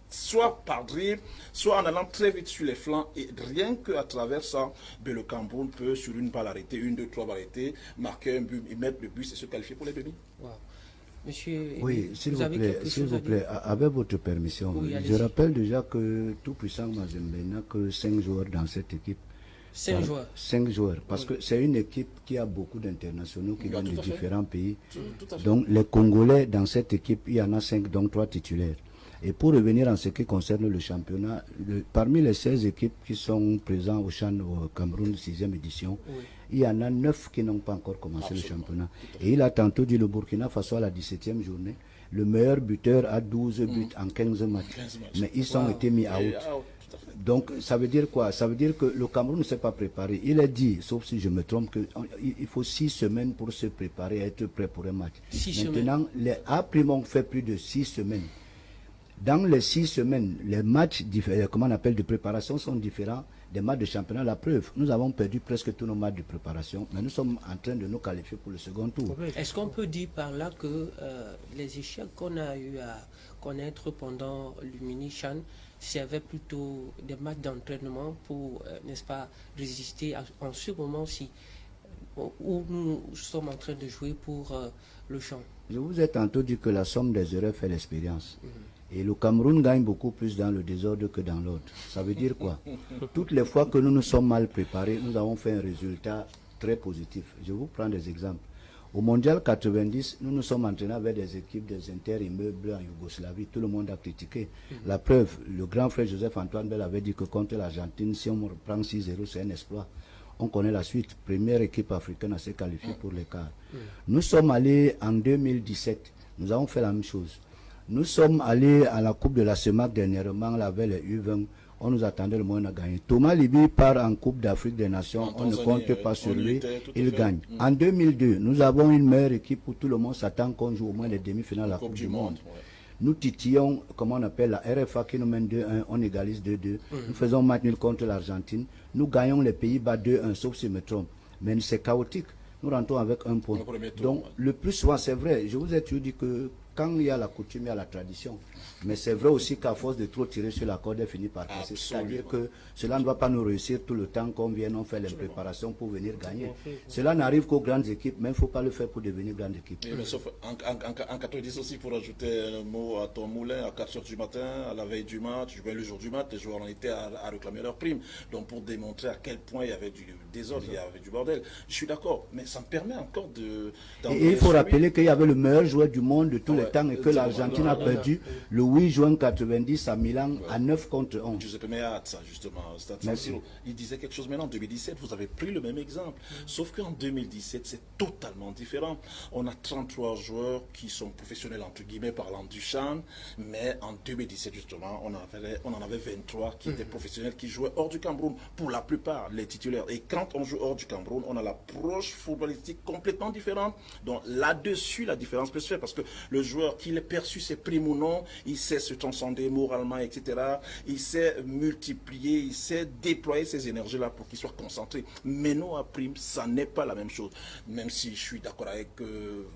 Speaker 2: soit par dribble, soit en allant très vite sur les flancs. Et rien qu'à travers ça, le Cameroun peut, sur une balle arrêtée, 1, 2, 3 balles arrêtées, marquer un but et mettre le but et se qualifier pour les demi.
Speaker 1: Wow. Monsieur,
Speaker 4: oui, s'il vous plaît, avec votre permission,
Speaker 1: oui,
Speaker 4: je rappelle déjà que tout puissant Mazembe n'a que 5 joueurs dans cette équipe.
Speaker 1: 5 joueurs.
Speaker 4: 5 joueurs, parce que c'est une équipe qui a beaucoup d'internationaux qui viennent de différents pays.
Speaker 2: Tout à fait.
Speaker 4: Donc les Congolais dans cette équipe, il y en a 5, donc 3 titulaires. Et pour revenir en ce qui concerne le championnat, parmi les 16 équipes qui sont présentes au CHAN au Cameroun, 6e édition, il y en a 9 qui n'ont pas encore commencé le championnat. Et il a tantôt dit le Burkina Faso à la 17e journée, le meilleur buteur a 12 buts en 15 matchs. Mais ils ont été mis out. Donc ça veut dire quoi? Ça veut dire que le Cameroun ne s'est pas préparé. Il a dit, sauf si je me trompe, qu'il faut 6 semaines pour se préparer, être prêt pour un match. Maintenant, les A-Prime ont fait plus de 6 semaines. Dans les 6 semaines, les matchs comment on appelle, de préparation sont différents des matchs de championnat. La preuve, nous avons perdu presque tous nos matchs de préparation, mais nous sommes en train de nous qualifier pour le second tour.
Speaker 1: Est-ce qu'on peut dire par là que les échecs qu'on a eu à connaître pendant le mini-CHAN servaient plutôt des matchs d'entraînement pour, n'est-ce pas, résister en ce moment-ci où nous sommes en train de jouer pour le CHAN?
Speaker 4: Je vous ai tantôt dit que la somme des erreurs fait l'expérience. Et le Cameroun gagne beaucoup plus dans le désordre que dans l'ordre. Ça veut dire quoi? Toutes les fois que nous nous sommes mal préparés, nous avons fait un résultat très positif. Je vous prends des exemples. Au Mondial 90, nous nous sommes entraînés avec des équipes des inter-immeubles en Yougoslavie. Tout le monde a critiqué. La preuve, le grand frère Joseph-Antoine Bell avait dit que contre l'Argentine, si on reprend 6-0, c'est un exploit. On connaît la suite. Première équipe africaine à se qualifier pour les quarts. Nous sommes allés en 2017. Nous avons fait la même chose. Nous sommes allés à la Coupe de la CEMAC dernièrement, la veille U20. On nous attendait, le moins à gagner. Thomas Libi part en Coupe d'Afrique des Nations. On ne compte pas sur lui. Il gagne. En 2002, nous avons une meilleure équipe où tout le monde s'attend qu'on joue au moins les demi-finales de la Coupe du Monde. Nous titillons, comment on appelle, la RFA qui nous mène 2-1, on égalise 2-2. Nous faisons match nul contre l'Argentine. Nous gagnons les Pays-Bas 2-1, sauf si je me trompe. Mais c'est chaotique. Nous rentrons avec 1 point. Donc, le plus souvent, c'est vrai. Je vous ai toujours dit que quand il y a la coutume, il y a la tradition. Mais c'est vrai aussi qu'à force de trop tirer sur la corde, elle finit par casser. C'est-à-dire que cela ne va pas nous réussir tout le temps qu'on vienne, on fait les préparations pour venir gagner. Cela n'arrive qu'aux grandes équipes, mais il ne faut pas le faire pour devenir grande équipe.
Speaker 2: Mais sauf en 90 aussi, pour ajouter un mot à ton moulin, à 4 h du matin, à la veille du match, le jour du match, les joueurs en étaient à réclamer leur prime. Donc pour démontrer à quel point il y avait du désordre, il y avait du bordel. Je suis d'accord, mais ça me permet encore de...
Speaker 4: Et il faut rappeler qu'il y avait le meilleur joueur du monde de tous les temps et que l'Argentine a perdu le 8 juin 90 à Milan à 9 contre 11.
Speaker 2: Giuseppe Meazza, justement, il disait quelque chose maintenant. En 2017, vous avez pris le même exemple. Sauf qu'en 2017, c'est totalement différent. On a 33 joueurs qui sont professionnels, entre guillemets, parlant du CHAN. Mais en 2017, justement, on en avait 23 qui étaient professionnels, qui jouaient hors du Cameroun. Pour la plupart, les titulaires. Et quand on joue hors du Cameroun, on a l'approche footballistique complètement différente. Donc là-dessus, la différence peut se faire. Parce que le joueur joueur, qu'il ait perçu ses primes ou non, il sait se transcender moralement, etc. Il sait multiplier, il sait déployer ces énergies-là pour qu'il soit concentré. Mais non, à prime, ça n'est pas la même chose. Même si je suis d'accord avec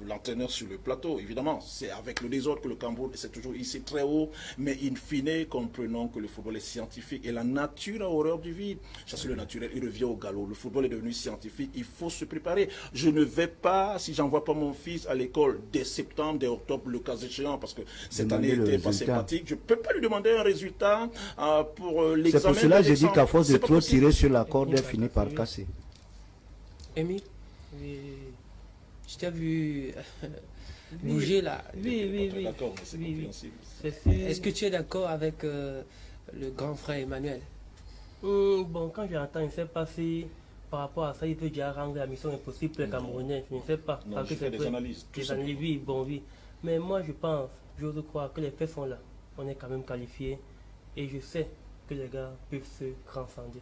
Speaker 2: l'entraîneur sur le plateau, évidemment, c'est avec le désordre que le Cameroun, c'est toujours ici très haut, mais in fine, comprenons que le football est scientifique et la nature a horreur du vide. Chasser le naturel, il revient au galop. Le football est devenu scientifique, il faut se préparer. Je ne vais pas, si j'envoie pas mon fils à l'école dès septembre, dès octobre, le cas échéant, parce que cette année n'était pas sympathique, je ne peux pas lui demander un résultat pour l'examen.
Speaker 4: C'est pour cela que je dis qu'à force de trop tirer sur la corde, elle finit par casser.
Speaker 1: Amy, je t'ai vu bouger là.
Speaker 3: Oui.
Speaker 2: D'accord, mais c'est compréhensible.
Speaker 1: Est-ce que tu es d'accord avec le grand frère Emmanuel?
Speaker 3: Bon, quand j'entends, je ne sais pas si par rapport à ça, il peut déjà rendre la mission impossible pour les Camerounais. Je ne sais pas.
Speaker 2: Non, je fais des analyses.
Speaker 3: Oui. Mais moi, j'ose croire que les faits sont là. On est quand même qualifié. Et je sais que les gars peuvent se transcender.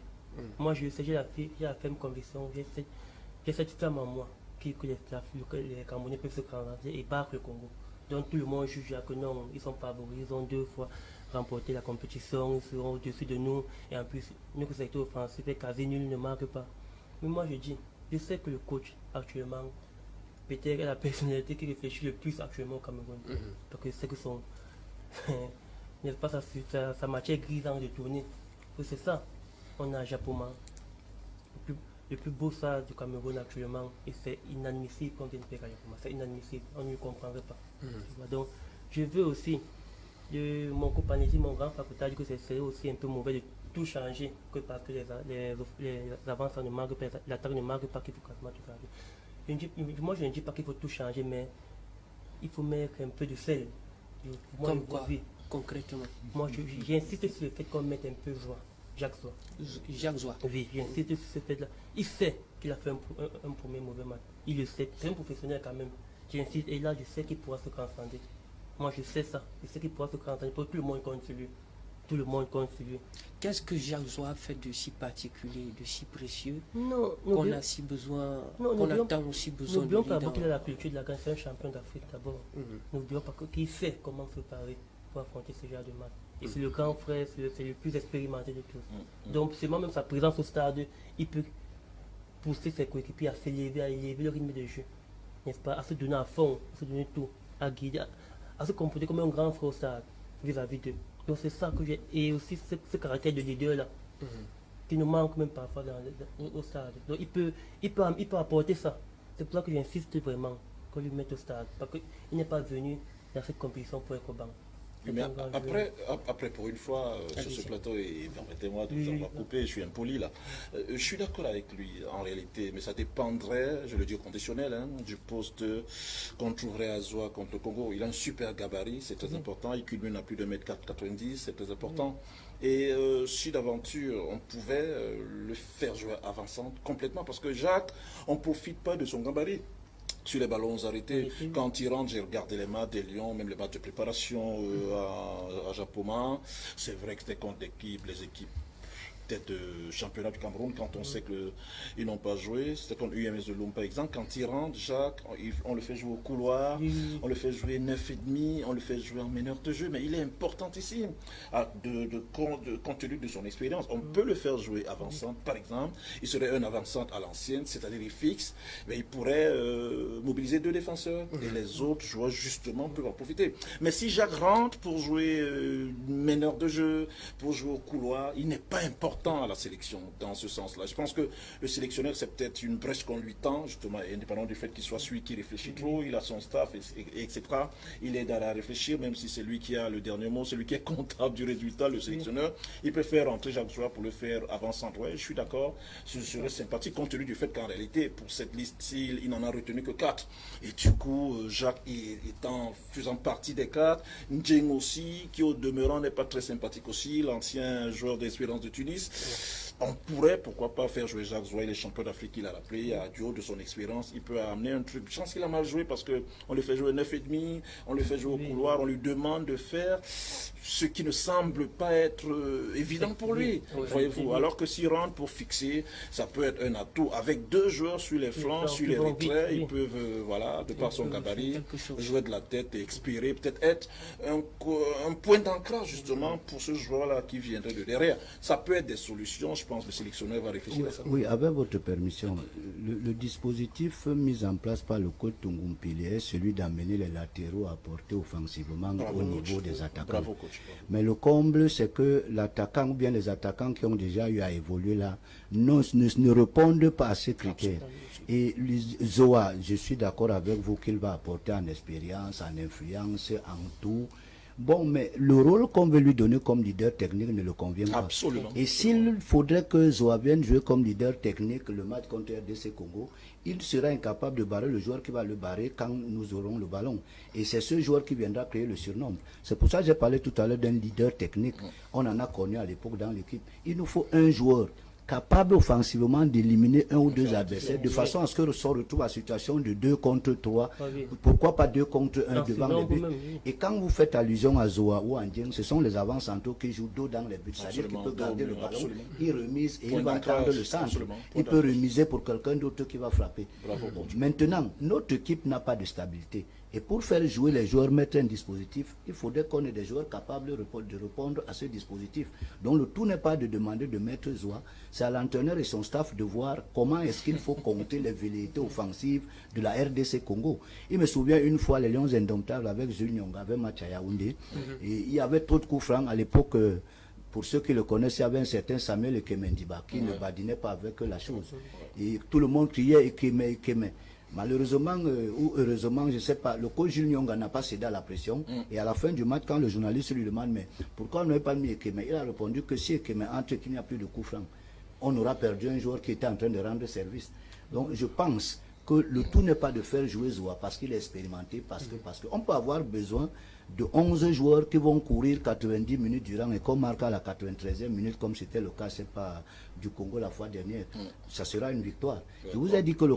Speaker 3: Moi, je sais, j'ai la ferme conviction, j'ai cette flamme en moi que les Camerounais peuvent se transcender et battre le Congo. Donc tout le monde juge que non, ils sont favoris, ils ont 2 fois remporté la compétition, ils seront au-dessus de nous. Et en plus, nous que secteur offensif est quasi nul, ne marque pas. Mais moi je sais que le coach actuellement, peut-être la personnalité qui réfléchit le plus actuellement au Cameroun. Parce que c'est que son... n'est-ce pas sa matière grisante de tourner. C'est ça. On a Japoma, le plus beau ça du Cameroun actuellement, et c'est inadmissible qu'on vienne faire Japoma. C'est inadmissible, on ne le comprendrait pas. Donc, je veux aussi, mon compagnon, mon grand faculté, dit que c'est aussi un peu mauvais de tout changer, que parce que les avances ne marquent pas, l'attaque ne marque pas qu'il faut quasiment tout changer. Moi, je ne dis pas qu'il faut tout changer, mais il faut mettre un peu de sel.
Speaker 1: Comme quoi, concrètement?
Speaker 3: Moi, j'insiste sur le fait qu'on mette un peu joie. Jacques Zoua. Oui, j'insiste sur ce fait-là. Il sait qu'il a fait un premier mauvais match. Il le sait. C'est un professionnel quand même. J'insiste. Et là, je sais qu'il pourra se transcender. Moi, je sais ça. Je sais qu'il pourra se transcender. Tout le monde compte sur lui. Tout le monde compte sur lui.
Speaker 1: Qu'est-ce que Jacques Zoua fait de si particulier, de si précieux,
Speaker 3: qu'on
Speaker 1: a si besoin, qu'on attend aussi besoin de lui?
Speaker 3: N'oublions pas qu'il a la culture de la grande, c'est un champion d'Afrique d'abord. N'oublions pas qu'il sait comment se préparer pour affronter ce genre de match. Et c'est le grand frère, c'est le plus expérimenté de tous. Donc, c'est même sa présence au stade, il peut pousser ses coéquipiers à s'élever, à élever le rythme de jeu. N'est-ce pas? À se donner à fond, à se donner tout, à guider, à se comporter comme un grand frère au stade vis-à-vis d'eux. Donc, c'est ça que j'ai. Et aussi ce caractère de leader-là, qui nous manque même parfois au stade. Donc, il peut apporter ça. C'est pour ça que j'insiste vraiment qu'on lui mette au stade. Parce qu'il n'est pas venu dans cette compétition pour être au banc.
Speaker 2: Mais après, pour une fois, sur ce plateau, et permettez-moi de vous avoir coupé, je suis impoli là. Je suis d'accord avec lui en réalité, mais ça dépendrait, je le dis au conditionnel, du poste qu'on trouverait à Zoua contre le Congo. Il a un super gabarit, c'est très important. Il culmine à plus de 1m90, c'est très important. Et si d'aventure on pouvait le faire jouer avançant complètement, parce que Jacques, on ne profite pas de son gabarit. Sur les ballons arrêtés, quand il rentre, j'ai regardé les matchs des Lions, même les matchs de préparation à Japoma. C'est vrai que c'était contre les équipes de championnat du Cameroun, quand on sait qu'ils n'ont pas joué. C'était contre UMS de Lom par exemple. Quand il rentre, Jacques, on le fait jouer au couloir, on le fait jouer 9,5, on le fait jouer en meneur de jeu, mais il est importantissime compte tenu de son expérience. On peut le faire jouer avançante, par exemple. Il serait un avançante à l'ancienne, c'est-à-dire il fixe, mais il pourrait mobiliser 2 défenseurs et les autres joueurs justement peuvent en profiter. Mais si Jacques rentre pour jouer meneur de jeu, pour jouer au couloir, il n'est pas important à la sélection dans ce sens-là. Je pense que le sélectionneur, c'est peut-être une brèche qu'on lui tend, justement, indépendamment du fait qu'il soit celui qui réfléchit trop, il a son staff, etc. Il aide à la réfléchir, même si c'est lui qui a le dernier mot, c'est lui qui est comptable du résultat, le sélectionneur. Il peut faire rentrer Jacques Zoua pour le faire avançant. Ouais, je suis d'accord, ce serait sympathique, compte tenu du fait qu'en réalité, pour cette liste-ci, il n'en a retenu que 4. Et du coup, Jacques faisant partie des 4, Ndjeng aussi, qui au demeurant n'est pas très sympathique aussi, l'ancien joueur d'Espérance de Tunis. on pourrait, pourquoi pas, faire jouer Jacques Zoua, les champions d'Afrique qu'il a rappelé, du haut de son expérience, il peut amener un truc. Je pense qu'il a mal joué parce qu'on le fait jouer 9,5, on le fait jouer au couloir, on lui demande de faire ce qui ne semble pas être évident pour lui, voyez-vous. Alors que s'il rentre pour fixer, ça peut être un atout. Avec 2 joueurs sur les flancs, sur les retraits, ils peuvent, voilà, de par son gabarit, jouer de la tête et expirer, peut-être être un point d'ancrage justement pour ce joueur-là qui viendrait de derrière. Ça peut être des solutions, je pense que le sélectionneur va réfléchir à ça.
Speaker 4: Oui, avec votre permission, le dispositif mis en place par le coach Tungumpili est celui d'amener les latéraux à porter offensivement au niveau des attaquants.
Speaker 2: Bravo, coach.
Speaker 4: Mais le comble, c'est que l'attaquant ou bien les attaquants qui ont déjà eu à évoluer là ne répondent pas à ces critères. Et Zoa, je suis d'accord avec vous qu'il va apporter en expérience, en influence, en tout. Bon, mais le rôle qu'on veut lui donner comme leader technique ne le convient pas.
Speaker 2: Absolument.
Speaker 4: Et s'il faudrait que Zoa vienne jouer comme leader technique le match contre RDC Congo, il sera incapable de barrer le joueur qui va le barrer quand nous aurons le ballon. Et c'est ce joueur qui viendra créer le surnombre. C'est pour ça que j'ai parlé tout à l'heure d'un leader technique. On en a connu à l'époque dans l'équipe. Il nous faut un joueur capable offensivement d'éliminer 1 ou 2 adversaires de façon à ce que s'en retrouve à situation de 2 contre 3. Pourquoi pas 2 contre 1 devant les buts. Et quand vous faites allusion à Zoa ou à Ndjeng, ce sont les avants centraux qui jouent dos dans les buts. C'est-à-dire qu'il peut garder le ballon, il remise et il va tendre le centre. Il peut remiser pour quelqu'un d'autre qui va frapper. Bon, maintenant, notre équipe n'a pas de stabilité. Et pour faire jouer les joueurs, mettre un dispositif, il faudrait qu'on ait des joueurs capables de répondre à ce dispositif. Donc le tout n'est pas de demander de mettre Zoa, c'est à l'entraîneur et son staff de voir comment est-ce qu'il faut compter les velléités offensives de la RDC Congo. Il me souvient une fois les Lions Indomptables avec Jules Nyonga, avec match à Yaoundé, et il y avait trop de coups francs à l'époque. Pour ceux qui le connaissent, il y avait un certain Samuel Ekemendiba qui ne badinait pas avec la chose. Et tout le monde criait Ekeme, Ekeme. Malheureusement ou heureusement, je ne sais pas, le coach Jules Nyonga n'a pas cédé à la pression. Et à la fin du match, quand le journaliste lui demande mais pourquoi on n'avait pas mis Ekeme, il a répondu que si Ekeme entre qu'il n'y a plus de coup franc, on aura perdu un joueur qui était en train de rendre service. Donc je pense que le tout n'est pas de faire jouer Zoa parce qu'il est expérimenté, parce qu'on peut avoir besoin de 11 joueurs qui vont courir 90 minutes durant et qu'on marque à la 93e minute comme c'était le cas, c'est pas du Congo la fois dernière. Ça sera une victoire. Je vous ai dit que le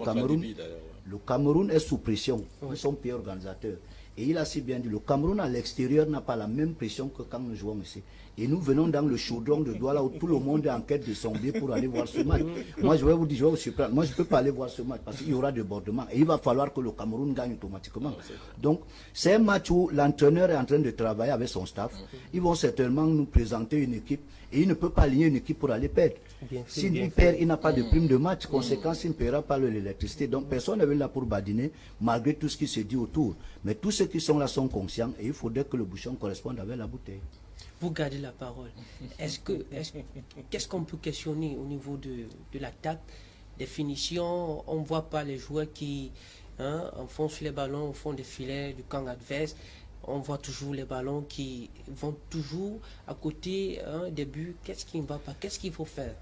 Speaker 4: Cameroun est sous pression. Nous sommes pays organisateurs. Et il a si bien dit, le Cameroun à l'extérieur n'a pas la même pression que quand nous jouons ici. Et nous venons dans le chaudron de Douala où tout le monde est en quête de son billet pour aller voir ce match. Moi, je vais vous dire, je vais vous surprendre. Moi, je ne peux pas aller voir ce match parce qu'il y aura débordement. Et il va falloir que le Cameroun gagne automatiquement. Donc, c'est un match où l'entraîneur est en train de travailler avec son staff. Ils vont certainement nous présenter une équipe. Et il ne peut pas aligner une équipe pour aller perdre. S'il perd, il n'a pas de prime de match. Conséquence, il ne paiera pas l'électricité. Donc, personne n'est venu là pour badiner, malgré tout ce qui se dit autour. Mais tous ceux qui sont là sont conscients et il faudrait que le bouchon corresponde avec la bouteille.
Speaker 1: Vous gardez la parole. Qu'est-ce qu'on peut questionner au niveau de l'attaque, des finitions? On ne voit pas les joueurs qui enfoncent les ballons au fond des filets du camp adverse. On voit toujours les ballons qui vont toujours à côté des buts. Qu'est-ce qui ne va pas? Qu'est-ce qu'il faut faire?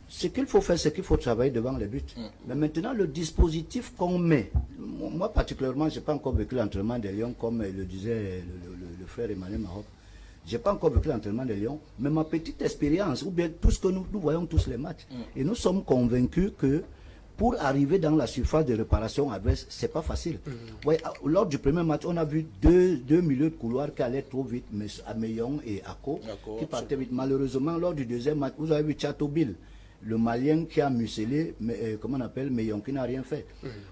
Speaker 4: Ce qu'il faut faire, c'est qu'il faut travailler devant les buts. Mais maintenant, le dispositif qu'on met, moi particulièrement, je n'ai pas encore vécu l'entraînement des Lions, comme le disait le frère Emmanuel Maroc. Je n'ai pas encore vécu l'entraînement des Lions, mais ma petite expérience, ou bien tout ce que nous voyons tous les matchs, et nous sommes convaincus que pour arriver dans la surface de réparation adverse, ce n'est pas facile. Ouais, lors du premier match, on a vu deux milieux de couloir qui allaient trop vite, Ameyon et Ako, qui partaient vite. Malheureusement, lors du deuxième match, vous avez vu Chateau Bill, le Malien qui a muselé, comment on appelle, Meyon, qui n'a rien fait.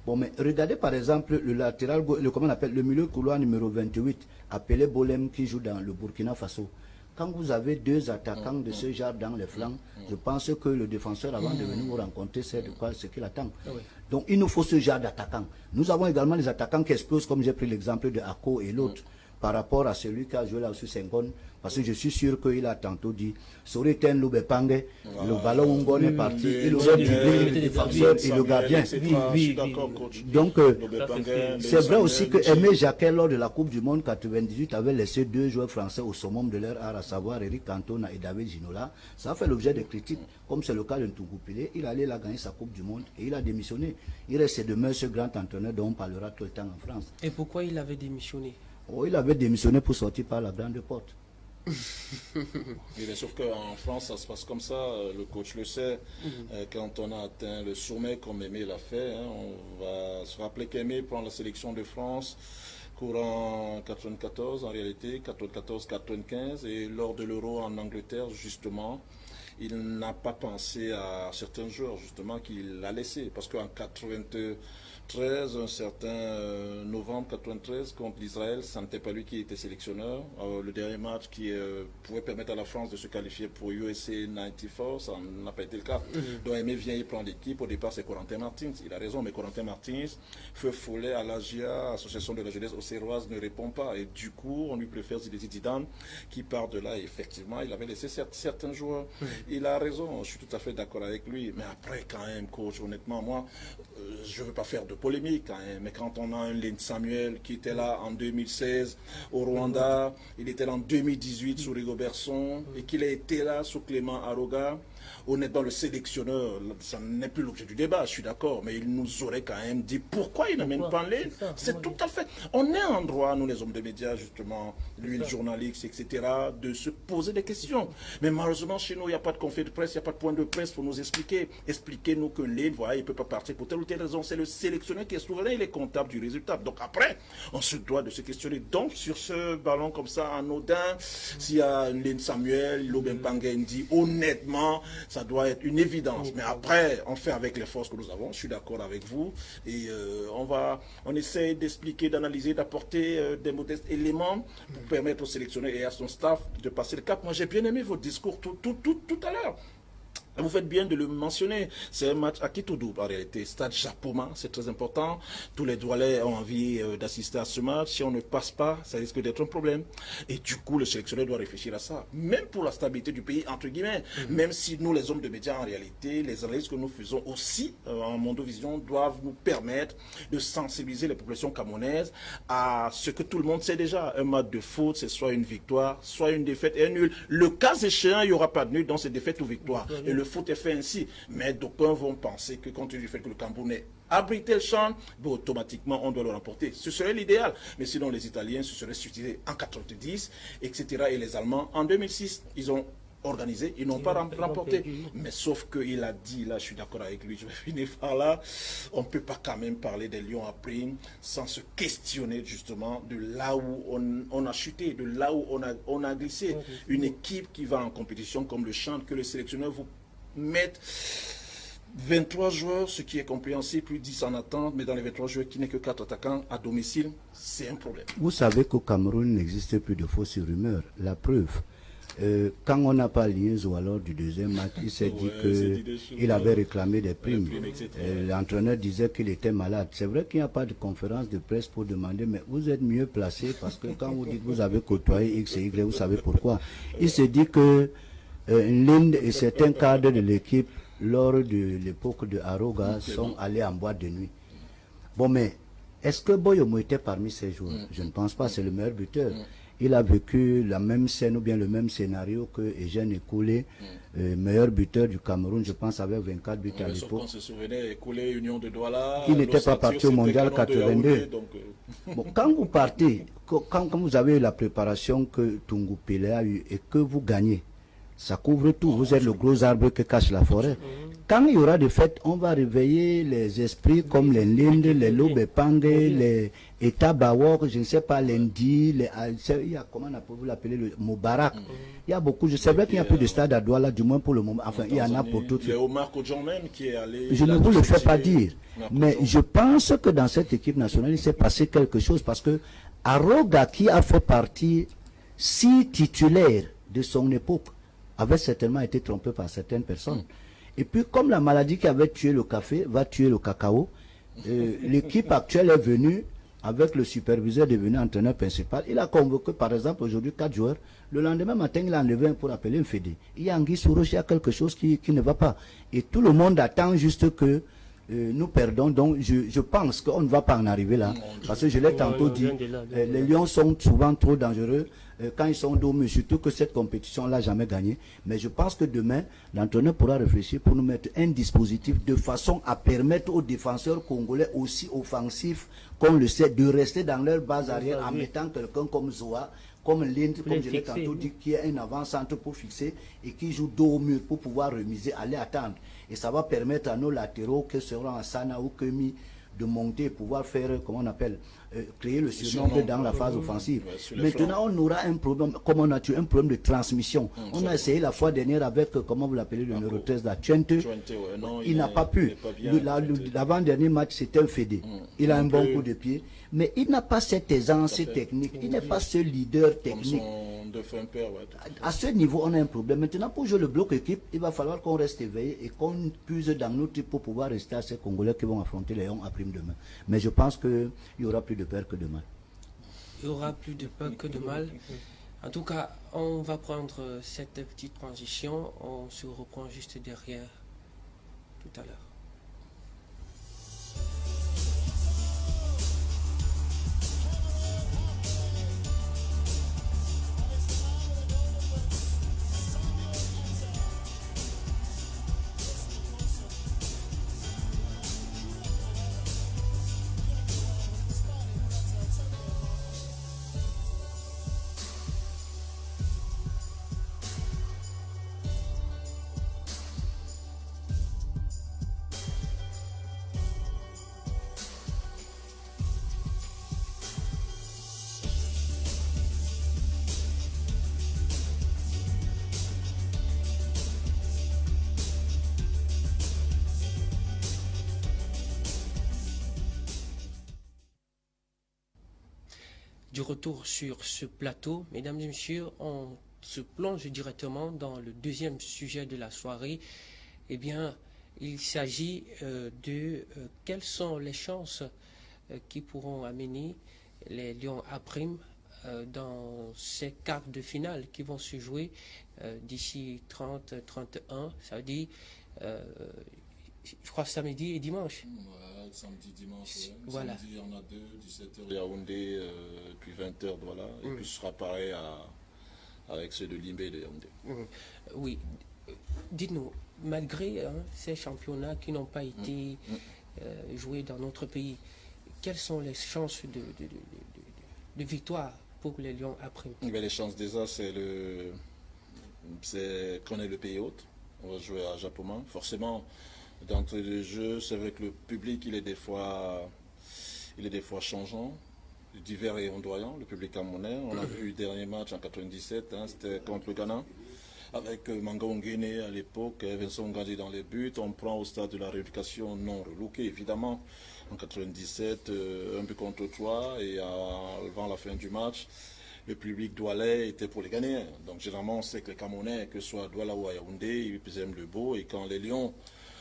Speaker 4: Bon, mais regardez par exemple le latéral, le milieu de couloir numéro 28, appelé Bolem, qui joue dans le Burkina Faso. Quand vous avez deux attaquants de ce genre dans les flancs, je pense que le défenseur, avant de venir vous rencontrer, c'est de quoi ce qu'il attend. Donc il nous faut ce genre d'attaquants. Nous avons également les attaquants qui explosent, comme j'ai pris l'exemple de Ako et l'autre, par rapport à celui qui a joué là aussi 50. Parce que je suis sûr qu'il a tantôt dit, ça aurait été un Loubepangé, le ballon Ungon est parti, il aurait dribblé le défenseur et le gardien. Donc, c'est vrai aussi que Aimé Jacquet, lors de la Coupe du Monde 98, avait laissé deux joueurs français au summum de leur art, à savoir Eric Cantona et David Ginola. Ça a fait l'objet de critiques, comme c'est le cas de Ntougoupilé. Il allait là gagner sa Coupe du Monde et il a démissionné. Il reste demain ce grand entraîneur dont on parlera tout le temps en France.
Speaker 1: Et pourquoi il avait démissionné?
Speaker 4: Il avait démissionné pour sortir par la grande porte.
Speaker 2: Sauf qu'en France, ça se passe comme ça, le coach le sait. Quand on a atteint le sommet, comme Aimé l'a fait, on va se rappeler qu'Aimé prend la sélection de France courant 94 en réalité, 94-95, et lors de l'Euro en Angleterre, justement, il n'a pas pensé à certains joueurs, justement, qu'il a laissé. Parce qu'en 93, un certain novembre 93, contre l'Israël, ça n'était pas lui qui était sélectionneur. Le dernier match qui pouvait permettre à la France de se qualifier pour USA 94, ça n'a pas été le cas. Donc Aimé vient, il prend l'équipe. Au départ, c'est Corentin Martins. Il a raison, mais Corentin Martins, Feu Follet à l'AGIA, Association de la jeunesse auxerroise, ne répond pas. Et du coup, on lui préfère Zinedine Zidane, qui part de là. Et effectivement, il avait laissé certains joueurs. Il a raison, je suis tout à fait d'accord avec lui. Mais après, quand même, coach, honnêtement, moi, je ne veux pas faire de polémique, quand même. Mais quand on a un Len Samuel qui était là en 2016 au Rwanda, il était là en 2018 sous Rigobertson, et qu'il a été là sous Clément Aroga, honnêtement, le sélectionneur, ça n'est plus l'objet du débat, je suis d'accord, mais il nous aurait quand même dit pourquoi il n'amène pas Len. C'est tout à fait. On est en droit, nous les hommes de médias, justement, lui, le journaliste, etc., de se poser des questions. Mais malheureusement, chez nous, il n'y a pas de conférence de presse, il n'y a pas de point de presse pour nous expliquer. Expliquez-nous que Len, voilà, il ne peut pas partir pour telle ou telle raison. C'est le sélectionneur qui est souverain, il est comptable du résultat. Donc après, on se doit de se questionner. Donc, sur ce ballon comme ça, anodin, s'il y a Len Samuel, Lobeng Pangendi, honnêtement, ça doit être une évidence. Mais après, on fait avec les forces que nous avons. Je suis d'accord avec vous. Et on essaie d'expliquer, d'analyser, d'apporter des modestes éléments pour permettre au sélectionneur et à son staff de passer le cap. Moi, j'ai bien aimé votre discours tout à l'heure. Vous faites bien de le mentionner. C'est un match à qui tout double en réalité. Stade Japoma, c'est très important. Tous les Doualais ont envie d'assister à ce match. Si on ne passe pas, ça risque d'être un problème. Et du coup, le sélectionneur doit réfléchir à ça. Même pour la stabilité du pays, entre guillemets. Même si nous, les hommes de médias, en réalité, les analyses que nous faisons aussi en Mondovision doivent nous permettre de sensibiliser les populations camerounaises à ce que tout le monde sait déjà. Un match de foot, c'est soit une victoire, soit une défaite et un nul. Le cas échéant, il n'y aura pas de nul, donc c'est défaite ou victoire. Et le foot est fait ainsi. Mais d'aucuns vont penser que compte tenu du fait que le Camerounais abrite le champ, automatiquement on doit le remporter. Ce serait l'idéal. Mais sinon les Italiens se seraient suicidés en 90, etc. Et les Allemands en 2006. Ils ont organisé, ils n'ont pas remporté. Mais sauf qu'il a dit, là je suis d'accord avec lui, je vais finir par là, on ne peut pas quand même parler des Lions à prime sans se questionner justement de là où on a chuté, de là où on a glissé. Une équipe qui va en compétition comme le chant, que le sélectionneur vous mette 23 joueurs, ce qui est compréhensible, plus 10 en attente, mais dans les 23 joueurs qui n'est que 4 attaquants à domicile, c'est un problème.
Speaker 4: Vous savez qu'au Cameroun n'existe plus de fausses rumeurs. La preuve, quand on n'a pas Lienzo alors du deuxième match, il s'est dit qu'il avait réclamé des primes. L'entraîneur disait qu'il était malade. C'est vrai qu'il n'y a pas de conférence de presse pour demander, mais vous êtes mieux placé parce que quand vous dites que vous avez côtoyé X et Y, vous savez pourquoi. Il s'est dit que l'une et certains cadres de l'équipe, lors de l'époque de Aroga, sont allés en boîte de nuit. Bon, mais est-ce que Boyomo était parmi ces joueurs? Je ne pense pas, c'est le meilleur buteur. Il a vécu la même scène ou bien le même scénario que Eugène Ekoulé, meilleur buteur du Cameroun, je pense, avec 24 buts à l'époque.
Speaker 2: On se souvenait, Ekoulé, Union de Douala.
Speaker 4: Il n'était pas parti au Mondial 82. Bon, quand vous partez, quand vous avez eu la préparation que Tungu Pelé a eu et que vous gagnez, ça couvre tout. Vous êtes le gros arbre que cache la forêt. Quand il y aura des fêtes, on va réveiller les esprits comme les Lindes, les Lobepang, les Etabawok, je ne sais pas, l'Indi, il y a, comment on l'appelle, le Moubarak. Il y a beaucoup, je sais vrai qu'il n'y a plus de stade à Douala, du moins pour le moment. Enfin, il y en a pour toutes.
Speaker 2: Il y a Omar Kodjon même qui est allé.
Speaker 4: Je ne vous le fais pas dire. Mais je pense que dans cette équipe nationale, il s'est passé quelque chose parce que Aroga, qui a fait partie si titulaire de son époque, avait certainement été trompé par certaines personnes. Et puis, comme la maladie qui avait tué le café va tuer le cacao, l'équipe actuelle est venue, avec le superviseur devenu entraîneur principal. Il a convoqué, par exemple, aujourd'hui 4 joueurs. Le lendemain matin, il a enlevé un pour appeler un fédé. Il y a Anguille Souroche, il y a quelque chose qui ne va pas. Et tout le monde attend juste que nous perdons. Donc, je pense qu'on ne va pas en arriver là. Parce que je l'ai tantôt dit, les Lions sont souvent trop dangereux quand ils sont dos, mais surtout que cette compétition, on ne l'a jamais gagnée. Mais je pense que demain, l'entraîneur pourra réfléchir pour nous mettre un dispositif de façon à permettre aux défenseurs congolais aussi offensifs qu'on le sait, de rester dans leur base arrière en mettant quelqu'un comme Zoa, comme l'Inde, comme
Speaker 3: les
Speaker 4: je l'ai
Speaker 3: fixer,
Speaker 4: tantôt dit, qui est un avant-centre pour fixer et qui joue dos au mur pour pouvoir remiser, aller attendre. Et ça va permettre à nos latéraux, que seront Asana ou Kemi, de monter, pouvoir faire, comment on appelle, créer le surnombre dans la phase offensive. Maintenant, on aura un problème, comme on a eu un problème de transmission. On a essayé la fois dernière avec, comment vous l'appelez, le numéro 13, la Chente. Il n'a pas pu. L'avant-dernier match, c'était un Fédé. Il a un bon coup de pied. Mais il n'a pas cette aisance technique. Il n'est pas ce leader technique. À ce niveau, on a un problème. Maintenant, pour jouer le bloc équipe, il va falloir qu'on reste éveillé et qu'on puise dans nos types pour pouvoir rester à ces Congolais qui vont affronter les Lions à prime demain. Mais je pense qu'il y aura plus de peur que de mal.
Speaker 1: Il y aura plus de peur que de mal. En tout cas, on va prendre cette petite transition. On se reprend juste derrière tout à l'heure. Du retour sur ce plateau, mesdames et messieurs, on se plonge directement dans le deuxième sujet de la soirée. Eh bien, il s'agit de quelles sont les chances qui pourront amener les Lions à prime dans ces quarts de finale qui vont se jouer d'ici 30-31, ça veut dire, je crois, samedi et dimanche.
Speaker 2: Samedi, dimanche.
Speaker 1: Voilà.
Speaker 2: Samedi, on a 17h Yaoundé, puis 20h, voilà. Et puis ce sera pareil avec ceux de Limbé et de Yaoundé.
Speaker 1: Oui. Dites-nous, malgré ces championnats qui n'ont pas été joués dans notre pays, quelles sont les chances de victoire pour les Lions à prime?
Speaker 2: Les chances déjà, c'est qu'on est le pays hôte. On va jouer à Japoma. Forcément, d'entrée de jeu, c'est vrai que le public, il est des fois changeant, divers et ondoyant, le public camerounais. On a vu le dernier match en 97, c'était contre le Ghana, avec Manga Ongene à l'époque, Vincent Ngadi dans les buts. On prend au stade de la rééducation non relooké, évidemment. En 97, un but contre 3, et avant la fin du match, le public doualais était pour les Ghanéens. Donc généralement, on sait que les Camerounais, que ce soit à Douala ou à Yaoundé, ils aiment le beau, et quand les Lions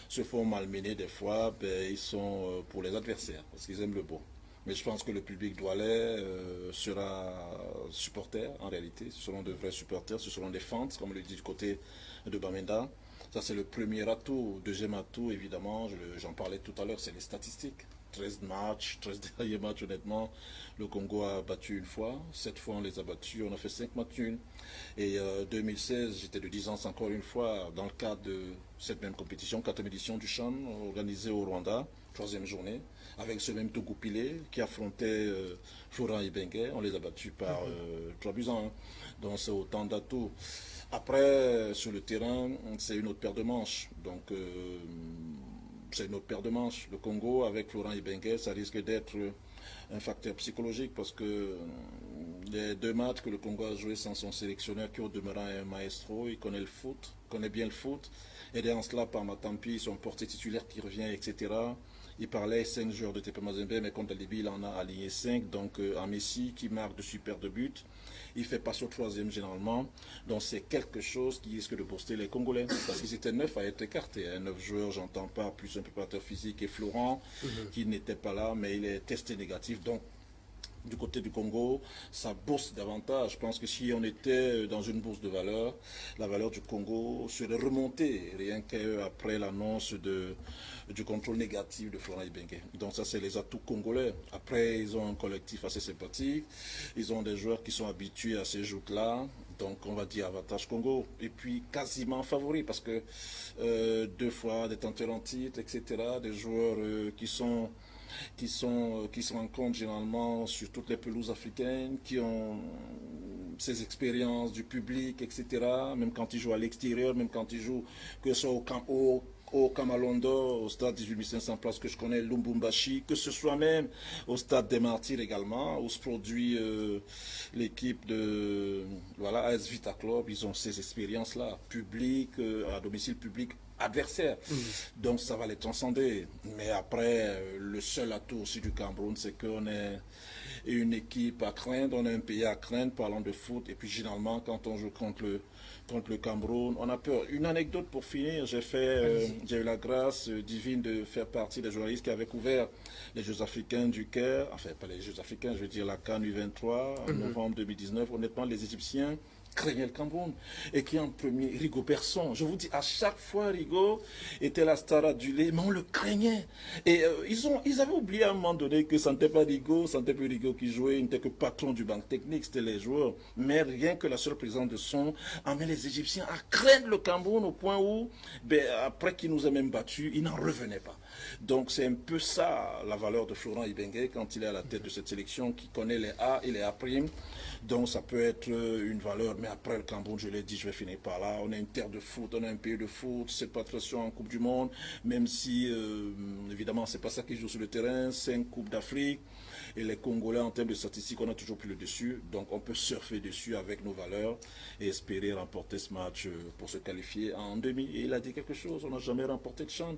Speaker 2: se font malmener des fois, ils sont pour les adversaires, parce qu'ils aiment le beau. Mais je pense que le public doualais sera supporter, en réalité. Ce seront de vrais supporters, ce seront des fans, comme on le dit du côté de Bamenda. Ça, c'est le premier atout. Deuxième atout, évidemment, j'en parlais tout à l'heure, c'est les statistiques. 13 derniers matchs, honnêtement. Le Congo a battu une fois. 7 fois, on les a battus. On a fait 5 matchs nuls. Et 2016, j'étais de 10 ans encore une fois dans le cadre de cette même compétition, 4e édition du CHAN, organisée au Rwanda, 3e journée, avec ce même Togo Pilé qui affrontait Florent Ibenge. On les a battus par 3 buts à 1. Donc c'est autant d'atouts. Après, sur le terrain, c'est une autre paire de manches. Donc c'est une autre paire de manches. Le Congo, avec Florent Ibenge, ça risque d'être un facteur psychologique parce que les 2 matchs que le Congo a joué sans son sélectionneur, qui au demeurant est un maestro, il connaît le foot, connaît bien le foot. Et derrière cela, par Matampi, son portier titulaire qui revient, etc. Il parlait 5 joueurs de TP Mazembe, mais contre Libye, il en a aligné 5. Donc un Messi qui marque de super de buts. Il fait passer au 3e généralement. Donc c'est quelque chose qui risque de booster les Congolais. Parce qu'ils étaient 9 à être écartés. 9 joueurs, j'entends pas, plus un préparateur physique et Florent, qui n'était pas là, mais il est testé négatif. Donc du côté du Congo, ça booste davantage. Je pense que si on était dans une bourse de valeur, la valeur du Congo serait remontée, rien qu'après l'annonce du contrôle négatif de Florent Ibenge. Donc ça, c'est les atouts congolais. Après, ils ont un collectif assez sympathique. Ils ont des joueurs qui sont habitués à ces joutes-là. Donc, on va dire avantage Congo. Et puis, quasiment favori, parce que 2 fois des tenteurs en titre, etc., des joueurs qui sont qui se rencontrent généralement sur toutes les pelouses africaines, qui ont ces expériences du public, etc. Même quand ils jouent à l'extérieur, même quand ils jouent, que ce soit au Kamalondo, au stade 18 500 places que je connais, Lumbumbashi, que ce soit même au stade des Martyrs également, où se produit l'équipe de AS Vita Club. Ils ont ces expériences-là, public, à domicile public, adversaire. Donc ça va les transcender. Mais après, le seul atout aussi du Cameroun, c'est qu'on est une équipe à craindre, on est un pays à craindre, parlant de foot. Et puis généralement, quand on joue contre le Cameroun, on a peur. Une anecdote pour finir, j'ai eu la grâce divine de faire partie des journalistes qui avaient couvert les Jeux africains du Caire, enfin pas les Jeux africains, je veux dire la CAN U23 en novembre 2019. Honnêtement, les Égyptiens craignait le Cameroun. Et qui en premier, Rigo Persson. Je vous dis, à chaque fois, Rigo était la star adulée, mais on le craignait. Et ils avaient oublié à un moment donné que ça n'était pas Rigo, ça n'était plus Rigo qui jouait, il n'était que patron du banc technique, c'était les joueurs. Mais rien que la seule présence de son amenait les Égyptiens à craindre le Cameroun au point où, après qu'il nous ait même battus, il n'en revenait pas. Donc c'est un peu ça la valeur de Florent Ibenge quand il est à la tête de cette sélection qui connaît les A et les A'. Donc ça peut être une valeur, mais après le Cameroun, je l'ai dit, je vais finir par là. On est une terre de foot, on est un pays de foot, cette patriation en Coupe du Monde, même si évidemment c'est pas ça qui joue sur le terrain, 5 Coupes d'Afrique. Et les Congolais, en termes de statistiques, on a toujours pris le dessus. Donc on peut surfer dessus avec nos valeurs et espérer remporter ce match pour se qualifier en demi. Et il a dit quelque chose, on n'a jamais remporté de CHAN.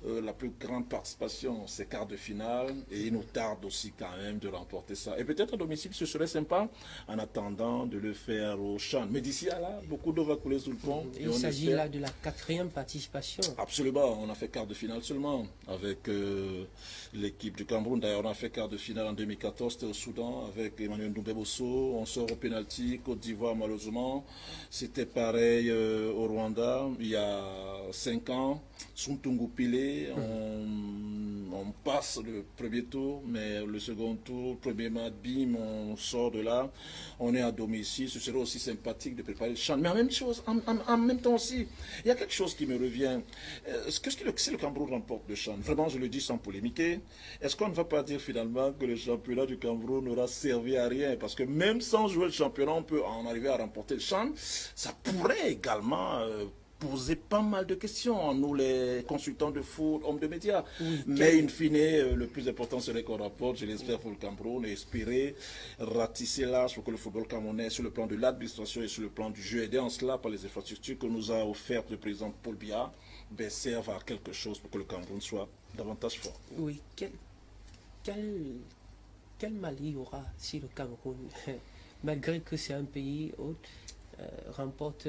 Speaker 2: La plus grande participation, c'est quart de finale. Et il nous tarde aussi quand même de remporter ça. Et peut-être à domicile, ce serait sympa en attendant de le faire au CHAN. Mais d'ici à là, beaucoup d'eau va couler sous le pont.
Speaker 1: Il s'agit là de la 4e participation.
Speaker 2: Absolument, on a fait quart de finale seulement avec l'équipe du Cameroun. D'ailleurs, on a fait quart de finale en 2014, c'était au Soudan avec Emmanuel Ndoumbe-Bosso. On sort au pénalty, Côte d'Ivoire malheureusement. C'était pareil au Rwanda il y a 5 ans. Suntungu Pile, on passe le premier tour, mais le second tour, premier match, bim, on sort de là. On est à domicile, ce serait aussi sympathique de préparer le CHAN. Mais en même chose, en même temps aussi, il y a quelque chose qui me revient. Si le Cameroun remporte le CHAN, vraiment je le dis sans polémiquer, est-ce qu'on ne va pas dire finalement que le championnat du Cameroun n'aura servi à rien? Parce que même sans jouer le championnat, on peut en arriver à remporter le CHAN. Ça pourrait également poser pas mal de questions, nous les consultants de foot, hommes de médias. Oui, mais in fine, le plus important serait qu'on rapporte, je l'espère pour le Cameroun, et espérer ratisser l'âge pour que le football camerounais, sur le plan de l'administration et sur le plan du jeu, aidé en cela par les infrastructures que nous a offertes le président Paul Biya, serve à quelque chose pour que le Cameroun soit davantage fort.
Speaker 1: Oui, quel mal il y aura si le Cameroun, malgré que c'est un pays autre, remporte...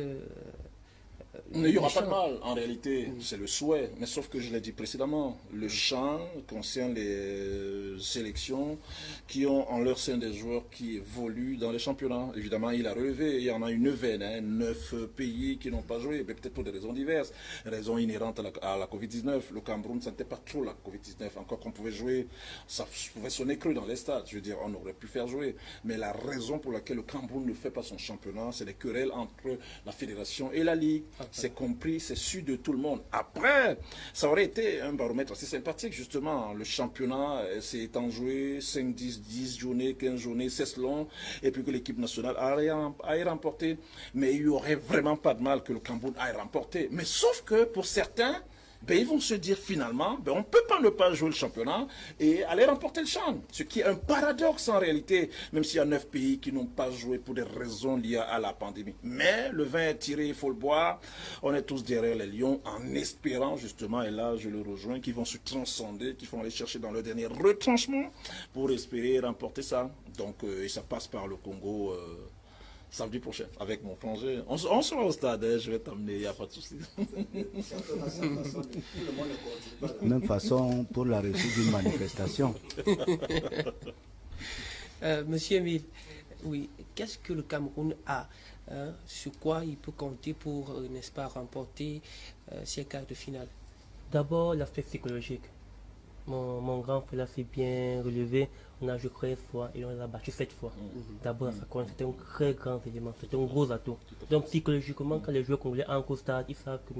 Speaker 2: Il n'y aura pas de mal, en réalité, c'est le souhait. Mais sauf que je l'ai dit précédemment, le CHAN concerne les sélections qui ont en leur sein des joueurs qui évoluent dans les championnats. Évidemment, il a relevé, il y en a une neuvaine, 9 pays qui n'ont pas joué, mais peut-être pour des raisons diverses, raisons inhérentes à la Covid-19. Le Cameroun ne sentait pas trop la Covid-19, encore qu'on pouvait jouer, ça pouvait sonner cru dans les stades, je veux dire, on aurait pu faire jouer. Mais la raison pour laquelle le Cameroun ne fait pas son championnat, c'est les querelles entre la fédération et la Ligue. C'est compris, c'est su de tout le monde. Après, ça aurait été un baromètre assez sympathique, justement. Le championnat s'est étant joué 5, 10 journées, 15 journées, 16 longs, et puis que l'équipe nationale aille remporter. Mais il n'y aurait vraiment pas de mal que le Cameroun aille remporter. Mais sauf que pour certains, ils vont se dire finalement, on ne peut pas ne pas jouer le championnat et aller remporter le CHAN. Ce qui est un paradoxe en réalité, même s'il y a 9 pays qui n'ont pas joué pour des raisons liées à la pandémie. Mais le vin est tiré, il faut le boire. On est tous derrière les Lions en espérant justement, et là je le rejoins, qu'ils vont se transcender, qu'ils vont aller chercher dans leur dernier retranchement pour espérer remporter ça. Donc, et ça passe par le Congo. Samedi prochain, avec mon plongé. On sera au stade, je vais t'amener, il n'y a pas de souci.
Speaker 4: Même façon pour la réussite d'une manifestation.
Speaker 1: Monsieur Emile, oui, qu'est-ce que le Cameroun a, sur quoi il peut compter pour, n'est-ce pas, remporter ces quarts de finale?
Speaker 3: D'abord, l'aspect psychologique. Mon grand frère là s'est bien relevé. On a joué 13 fois et on les a battu 7 fois. D'abord, c'était un très grand élément, c'était un gros atout. Donc psychologiquement, quand les joueurs congolais entrent au stade, ils savent que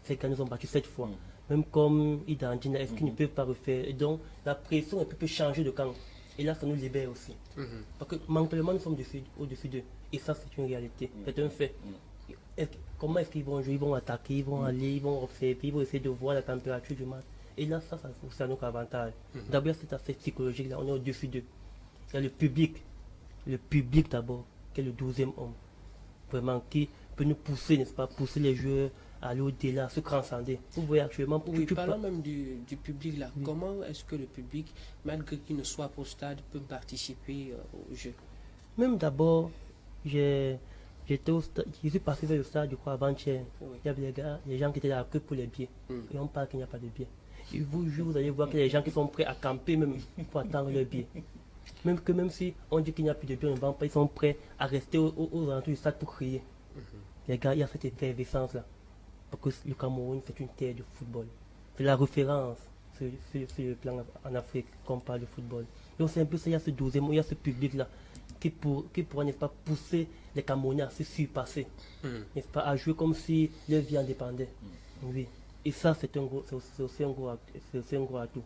Speaker 3: ces gars nous ont battu 7 fois. Même comme Idandine, est-ce qu'ils ne peuvent pas refaire? Et donc, la pression peut changer de camp. Et là, ça nous libère aussi. Parce que mentalement, nous sommes au-dessus d'eux. Et ça, c'est une réalité. C'est un fait. Comment est-ce qu'ils vont jouer? Ils vont attaquer, ils vont aller, ils vont observer, ils vont essayer de voir la température du match. Et là, ça c'est notre avantage. D'abord, cet aspect psychologique, là, on est au-dessus d'eux. Il y a le public d'abord, qui est le 12e homme. Vraiment, qui peut nous pousser, n'est-ce pas, pousser les joueurs à aller au-delà, se transcender. Vous voyez actuellement...
Speaker 1: Parlons même du public là. Oui. Comment est-ce que le public, malgré qu'il ne soit pas au stade, peut participer au jeu?
Speaker 3: Même d'abord, je suis passé vers le stade, je crois, avant-hier. Oui. Il y avait les gens qui étaient là que pour les billets. Et on parle qu'il n'y a pas de billets. Et vous allez voir qu'il y a des gens qui sont prêts à camper même pour attendre leur billet. Même si on dit qu'il n'y a plus de billets, ils sont prêts à rester aux alentours du stade pour crier. Les gars, il y a cette effervescence là. Parce que le Cameroun, c'est une terre de football. C'est la référence sur le plan en Afrique quand on parle de football. Donc c'est un peu ça, il y a ce 12e, il y a ce public-là qui pourra, n'est-ce pas, pousser les Camerounais à se surpasser, n'est-ce pas, à jouer comme si leur vie en dépendait. Oui. Et ça, c'est aussi un gros atout.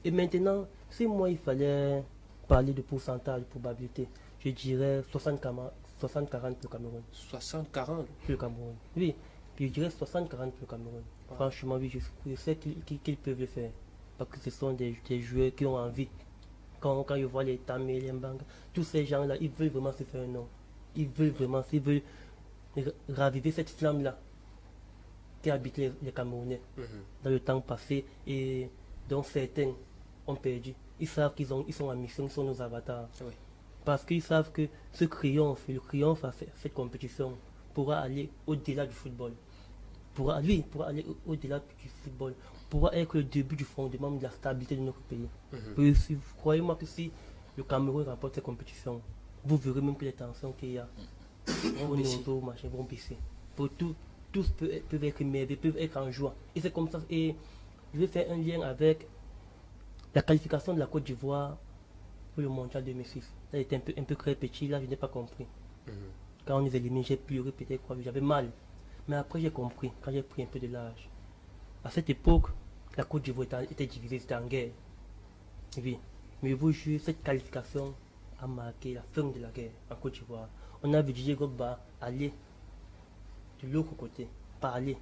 Speaker 3: Et maintenant, si moi, il fallait parler de pourcentage, de probabilité, je dirais 60-40 pour le Cameroun.
Speaker 1: 60-40
Speaker 3: pour le Cameroun, oui. Puis je dirais 60-40 pour le Cameroun. Franchement, oui, je sais qu'ils peuvent le faire. Parce que ce sont des joueurs qui ont envie. Quand je vois les Tamé, les Mbanga, tous ces gens-là, ils veulent vraiment se faire un nom. Ils veulent raviver cette flamme-là qui habite les Camerounais dans le temps passé et dont certains ont perdu. Ils savent qu'ils sont en mission, ils sont nos avatars. Oui. Parce qu'ils savent que le triomphe à cette compétition pourra aller au-delà du football. Pourra aller au-delà du football. Pourra être le début du fondement de la stabilité de notre pays. Croyez-moi que si le Cameroun remporte cette compétition, vous verrez même que les tensions qu'il y a au niveau machin vont baisser. Tous peuvent être émerveillés, peuvent être en joie. Et c'est comme ça. Et je vais faire un lien avec la qualification de la Côte d'Ivoire pour le Mondial 2006. Là, j'étais un peu très petit, là, je n'ai pas compris. Quand on nous élimine, j'ai pleuré, peut-être, j'avais mal. Mais après, j'ai compris, quand j'ai pris un peu de l'âge. À cette époque, la Côte d'Ivoire était divisée, c'était en guerre. Oui. Mais vous jurez, cette qualification a marqué la fin de la guerre en Côte d'Ivoire. On a vu Didier Drogba aller de l'autre côté, parler,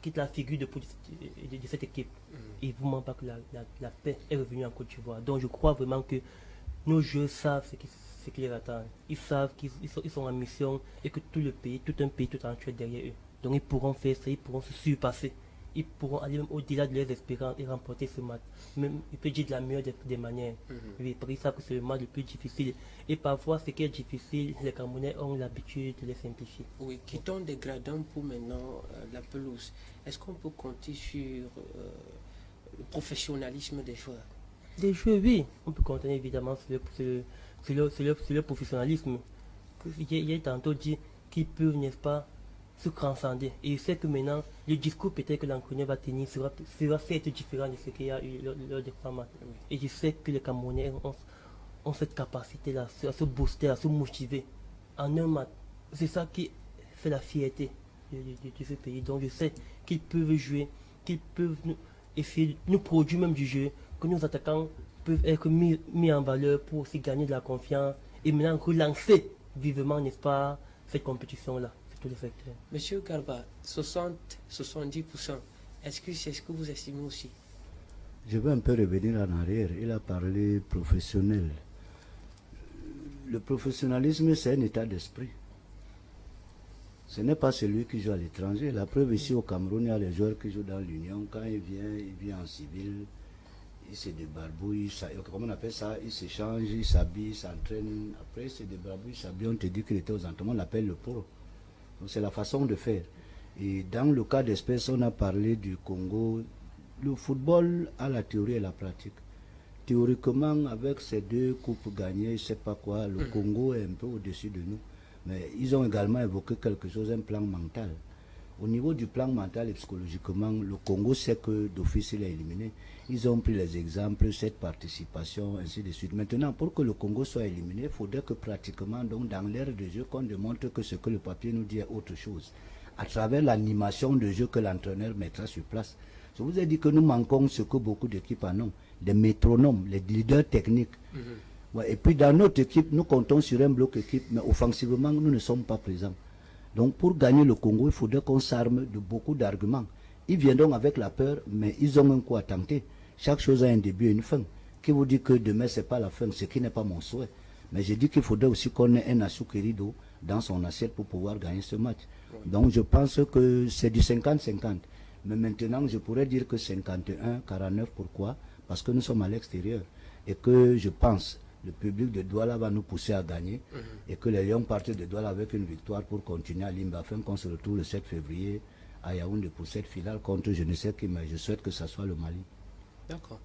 Speaker 3: quitte la figure de cette équipe. Et vous ne ment pas que la paix est revenue en Côte d'Ivoire. Donc je crois vraiment que nos joueurs savent ce qu'ils attendent. Ils savent qu'ils sont en mission et que tout un pays tout entier est derrière eux. Donc ils pourront faire ça, ils pourront se surpasser. Ils pourront aller même au-delà de leurs espérances et remporter ce match. Même, il peut dire de la meilleure des manières. Oui, parce qu'ils savent que c'est le match le plus difficile. Et parfois, ce qui est difficile, les Camerounais ont l'habitude de les simplifier.
Speaker 1: Oui, quittons des gradins pour maintenant la pelouse. Est-ce qu'on peut compter sur le professionnalisme des joueurs?
Speaker 3: Des joueurs, oui. On peut compter évidemment sur le professionnalisme. Il y a tantôt dit qu'ils peuvent, n'est-ce pas, se transcender. Et je sais que maintenant, le discours peut-être que l'entraîneur va tenir sera certes différent de ce qu'il y a eu lors des trois matchs. Oui. Et je sais que les Camerounais ont cette capacité-là, à se booster, à se motiver en un match. C'est ça qui fait la fierté de ce pays. Donc je sais qu'ils peuvent jouer, qu'ils peuvent essayer de nous produire même du jeu, que nos attaquants peuvent être mis en valeur pour aussi gagner de la confiance et maintenant relancer vivement, n'est-ce pas, cette compétition-là.
Speaker 1: Monsieur Garba, 60-70%, est-ce que c'est ce que vous estimez aussi?
Speaker 4: Je vais un peu revenir en arrière. Il a parlé professionnel. Le professionnalisme, c'est un état d'esprit. Ce n'est pas celui qui joue à l'étranger. La preuve ici au Cameroun, il y a les joueurs qui jouent dans l'Union. Quand il vient en civil, il se débarbouille, comment on appelle ça, il s'échange, il s'habille, il s'entraîne. Après, il se débarbouille, il s'habille, on te dit qu'il était aux entraînements, on l'appelle le pro. Donc c'est la façon de faire. Et dans le cas d'espèce, on a parlé du Congo. Le football a la théorie et la pratique. Théoriquement, avec ces deux coupes gagnées, je ne sais pas quoi, le Congo est un peu au-dessus de nous. Mais ils ont également évoqué quelque chose, un plan mental. Au niveau du plan mental et psychologiquement, le Congo sait que d'office il est éliminé. Ils ont pris les exemples, cette participation, ainsi de suite. Maintenant, pour que le Congo soit éliminé, il faudrait que pratiquement, donc, dans l'ère de jeu, qu'on démontre que ce que le papier nous dit est autre chose. à travers l'animation de jeu que l'entraîneur mettra sur place. Je vous ai dit que nous manquons ce que beaucoup d'équipes en ont, des métronomes, les leaders techniques. Ouais, et puis dans notre équipe, nous comptons sur un bloc équipe, mais offensivement, nous ne sommes pas présents. Donc pour gagner le Congo, il faudrait qu'on s'arme de beaucoup d'arguments. Ils viendront avec la peur, mais ils ont un coup à tenter. Chaque chose a un début et une fin. Qui vous dit que demain, ce n'est pas la fin, ce qui n'est pas mon souhait. Mais je dis qu'il faudrait aussi qu'on ait un Assou Kerido dans son assiette pour pouvoir gagner ce match. Donc je pense que c'est du 50-50. Mais maintenant, je pourrais dire que 51-49. Pourquoi? Parce que nous sommes à l'extérieur. Et que je pense le public de Douala va nous pousser à gagner. Et que les Lions partent de Douala avec une victoire pour continuer à Limba afin qu'on se retrouve le 7 février à Yaoundé pour cette finale contre je ne sais qui, mais je souhaite que ça soit le Mali.
Speaker 1: D'accord.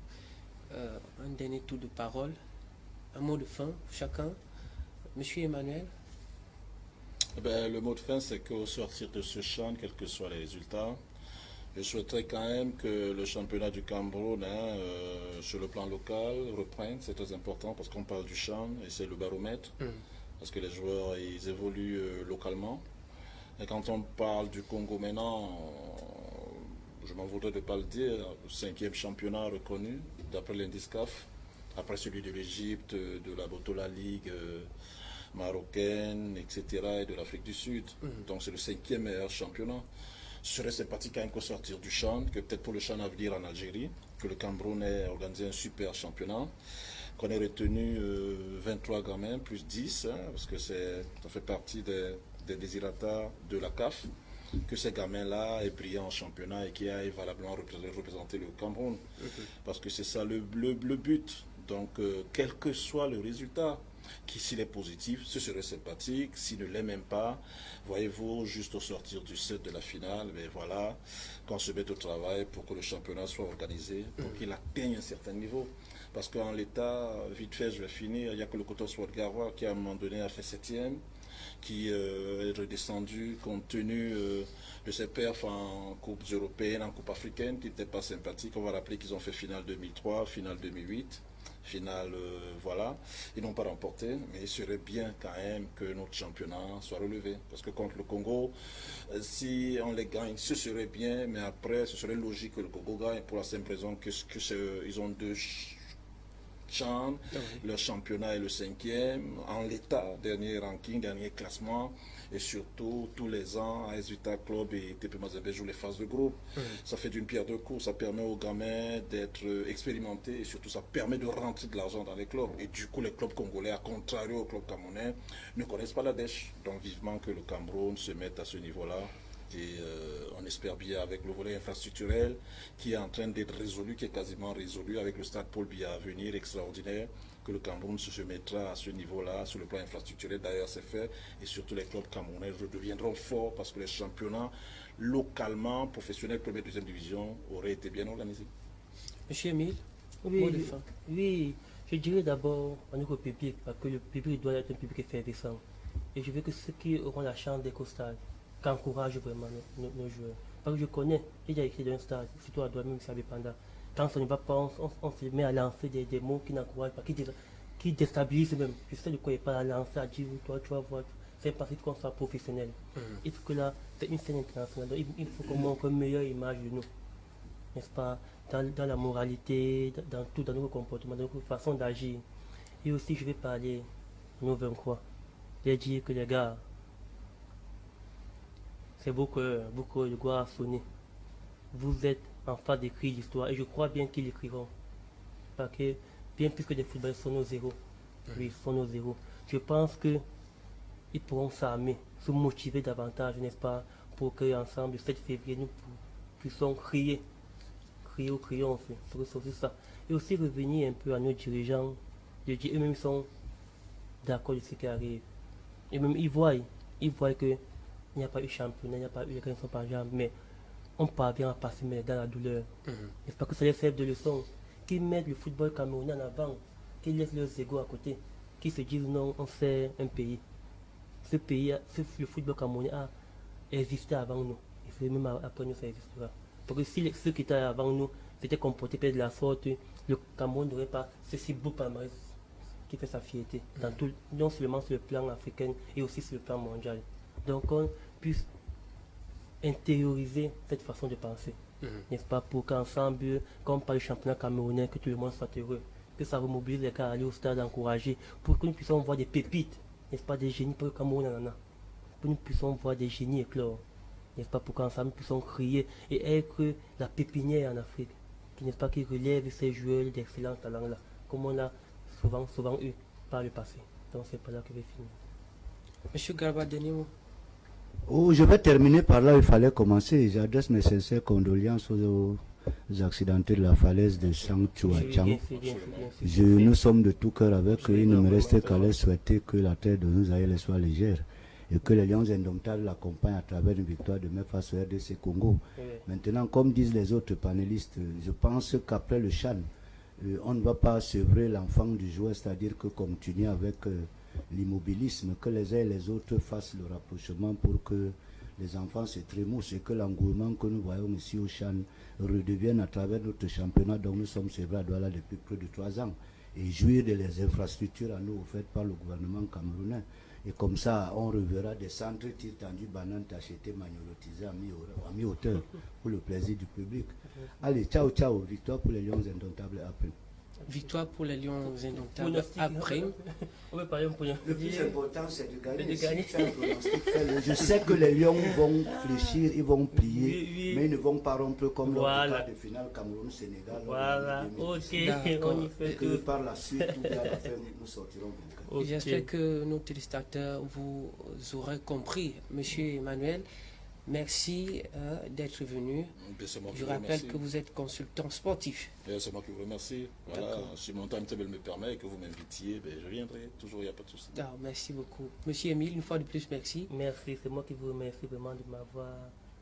Speaker 1: Un dernier tour de parole. Un mot de fin, chacun. Monsieur Emmanuel.
Speaker 2: Le mot de fin, c'est qu'au sortir de ce champ, quels que soient les résultats, je souhaiterais quand même que le championnat du Cameroun, sur le plan local, reprenne. C'est très important parce qu'on parle du champ et c'est le baromètre. Parce que les joueurs, ils évoluent localement. Et quand on parle du Congo maintenant, je m'en voudrais de ne pas le dire, 5e championnat reconnu d'après l'indice CAF, après celui de l'Égypte, de la Botola Ligue marocaine, etc., et de l'Afrique du Sud. Donc c'est le 5e meilleur championnat. Ce serait sympathique quand même qu'au sortir du CHAN, que peut-être pour le CHAN à venir en Algérie, que le Cameroun ait organisé un super championnat, qu'on ait retenu 23 gamins, plus 10, parce que ça fait partie des désirata de la CAF, que ces gamins-là aient brillé en championnat et qu'ils aient valablement représenter le Cameroun. Parce que c'est ça le but. Donc, quel que soit le résultat, s'il est positif, ce serait sympathique. S'il ne l'est même pas, voyez-vous, juste au sortir du set de la finale, mais voilà, qu'on se mette au travail pour que le championnat soit organisé, pour qu'il atteigne un certain niveau. Parce qu'en l'état, vite fait, je vais finir, il n'y a que le Coton Sport Garoua qui à un moment donné a fait 7e, qui est redescendu compte tenu de ses perfs en Coupe européenne, en Coupe africaine, qui n'était pas sympathique. On va rappeler qu'ils ont fait finale 2003, finale 2008. Finale, voilà, ils n'ont pas remporté, mais il serait bien quand même que notre championnat soit relevé. Parce que contre le Congo, si on les gagne, ce serait bien, mais après, ce serait logique que le Congo gagne pour la simple raison qu'ils ont 2 chans, leur championnat est le 5e, en l'état, dernier ranking, dernier classement, et surtout, tous les ans, AS Vita Club et TP Mazembe jouent les phases de groupe. Ça fait d'une pierre deux coups, ça permet aux gamins d'être expérimentés et surtout ça permet de rentrer de l'argent dans les clubs. Et du coup, les clubs congolais, à contrario aux clubs camerounais, ne connaissent pas la dèche. Donc vivement que le Cameroun se mette à ce niveau-là. Et on espère bien avec le volet infrastructurel qui est en train d'être résolu, qui est quasiment résolu avec le stade Paul Biya à venir, extraordinaire, que le Cameroun se mettra à ce niveau-là, sur le plan infrastructurel. D'ailleurs, c'est fait. Et surtout, les clubs camerounais deviendront forts parce que les championnats localement, professionnels, première, deuxième division, auraient été bien organisés.
Speaker 1: Monsieur Emile,
Speaker 3: oui, je dirais d'abord au niveau public, parce que le public doit être un public effervescent. Et je veux que ceux qui auront la chance d'être au stade, qu'encouragent vraiment nos joueurs. Parce que je connais, j'ai déjà écrit dans un stade, surtout à Douala, même si à Bépanda. Quand ça ne va pas, on se met à lancer des mots qui n'encouragent pas, qui déstabilisent même. Je sais de quoi il pas à lancer, à dire, toi, tu vas voir. C'est parce qu'on soit professionnel. Il faut que là, c'est une scène internationale. Donc, il faut qu'on montre une meilleure image de nous. N'est-ce pas? Dans la moralité, dans tout, dans nos comportements, dans notre façon d'agir. Et aussi, je vais parler à nos 23. Je vais dire que les gars, c'est beaucoup de gloire à sonner. Vous êtes en phase d'écrire l'histoire et je crois bien qu'ils l'écriront. Parce que bien plus que des footballeurs sont nos zéros. Oui, sont nos zéros. Je pense qu'ils pourront s'armer, se motiver davantage, n'est-ce pas, pour qu'ensemble, le 7 février, nous puissions crier au triomphe, pour ressortir ça. Et aussi revenir un peu à nos dirigeants, de dire eux-mêmes sont d'accord de ce qui arrive. Et même ils voient que il n'y a pas eu championnat, il n'y a pas eu les gars ne sont pas jambes, mais on parvient à passer dans la douleur. N'est-ce pas que ça les serve de leçon? Qui mettent le football camerounais en avant, qui laissent leurs égos à côté, qui se disent non, on sait un pays. Ce pays, le football camerounais a existé avant nous. Et c'est même après nous ça existera. Parce que si ceux qui étaient avant nous s'étaient comportés de la sorte, le Cameroun n'aurait pas ce beau palmarès qui fait sa fierté, dans tout, non seulement sur le plan africain et aussi sur le plan mondial. Donc on puisse intérioriser cette façon de penser, n'est-ce pas, pour qu'ensemble, comme par le championnat camerounais, que tout le monde soit heureux, que ça remobilise les gars à aller au stade encourager, pour que nous puissions voir des pépites, n'est-ce pas, des génies pour le Cameroun, pour que nous puissions voir des génies éclore, n'est-ce pas, pour qu'ensemble nous puissions crier et être la pépinière en Afrique, qui n'est-ce pas, qui relève ces joueurs d'excellents talents là, comme on l'a souvent eu par le passé. Donc c'est pas là que je vais finir.
Speaker 1: Monsieur Garba, dernier mot.
Speaker 4: Oh, je vais terminer par là où il fallait commencer. J'adresse mes sincères condoléances aux accidentés de la falaise de Chang-Chua-Chang. Nous sommes de tout cœur avec eux. Il ne me reste qu'à leur souhaiter que la terre de nous aille soit légère et que les Lions indomptables l'accompagnent à travers une victoire demain face au RDC Congo. Maintenant, comme disent les autres panélistes, je pense qu'après le CHAN, on ne va pas sevrer l'enfant du joueur, c'est-à-dire que continuer avec l'immobilisme, que les uns et les autres fassent le rapprochement pour que les enfants se trémoussent et que l'engouement que nous voyons ici au CHAN redevienne à travers notre championnat dont nous sommes sévres à Douala depuis plus de 3 ans et jouir de les infrastructures à nous offertes par le gouvernement camerounais. Et comme ça, on reverra des centres tirs tendus, bananes tachetées, magnolotisées à mi-hauteur pour le plaisir du public. Allez, ciao, ciao. Victoire pour les Lions indomptables après.
Speaker 1: Victoire pour les Lions indomptables après.
Speaker 4: Le plus important, c'est de gagner. Je sais que les Lions vont fléchir, ils vont plier, mais ils ne vont pas rompre comme lors du quart de finale Cameroun-Sénégal.
Speaker 3: Voilà, ok, on y fait
Speaker 4: que par la suite, tout à la fin, nous sortirons vainqueurs.
Speaker 1: J'espère que nos téléspectateurs vous aurez compris. Monsieur Emmanuel, merci d'être venu. Je rappelle que vous êtes consultant sportif.
Speaker 2: C'est moi qui vous remercie. Voilà, si mon timetable me permet et que vous m'invitiez, je viendrai. Toujours, il n'y a pas de souci.
Speaker 1: Merci beaucoup. Monsieur Émile, une fois de plus, merci.
Speaker 3: Merci, c'est moi qui vous remercie vraiment de m'avoir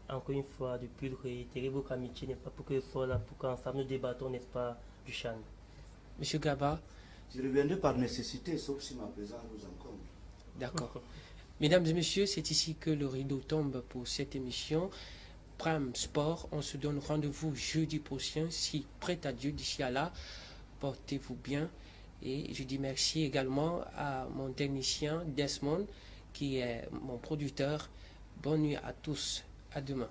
Speaker 3: encore une fois de plus réitérer votre amitié, n'est-ce pas, pour que ce soit là, pour qu'ensemble nous débattons, n'est-ce pas, du CHAN.
Speaker 1: Monsieur Gaba.
Speaker 4: Je reviendrai par nécessité, sauf si ma présence vous encombre.
Speaker 1: D'accord. Mesdames et messieurs, c'est ici que le rideau tombe pour cette émission. Prime Sport, on se donne rendez-vous jeudi prochain, si prêt à Dieu. D'ici à là, portez-vous bien. Et je dis merci également à mon technicien Desmond, qui est mon producteur. Bonne nuit à tous. À demain.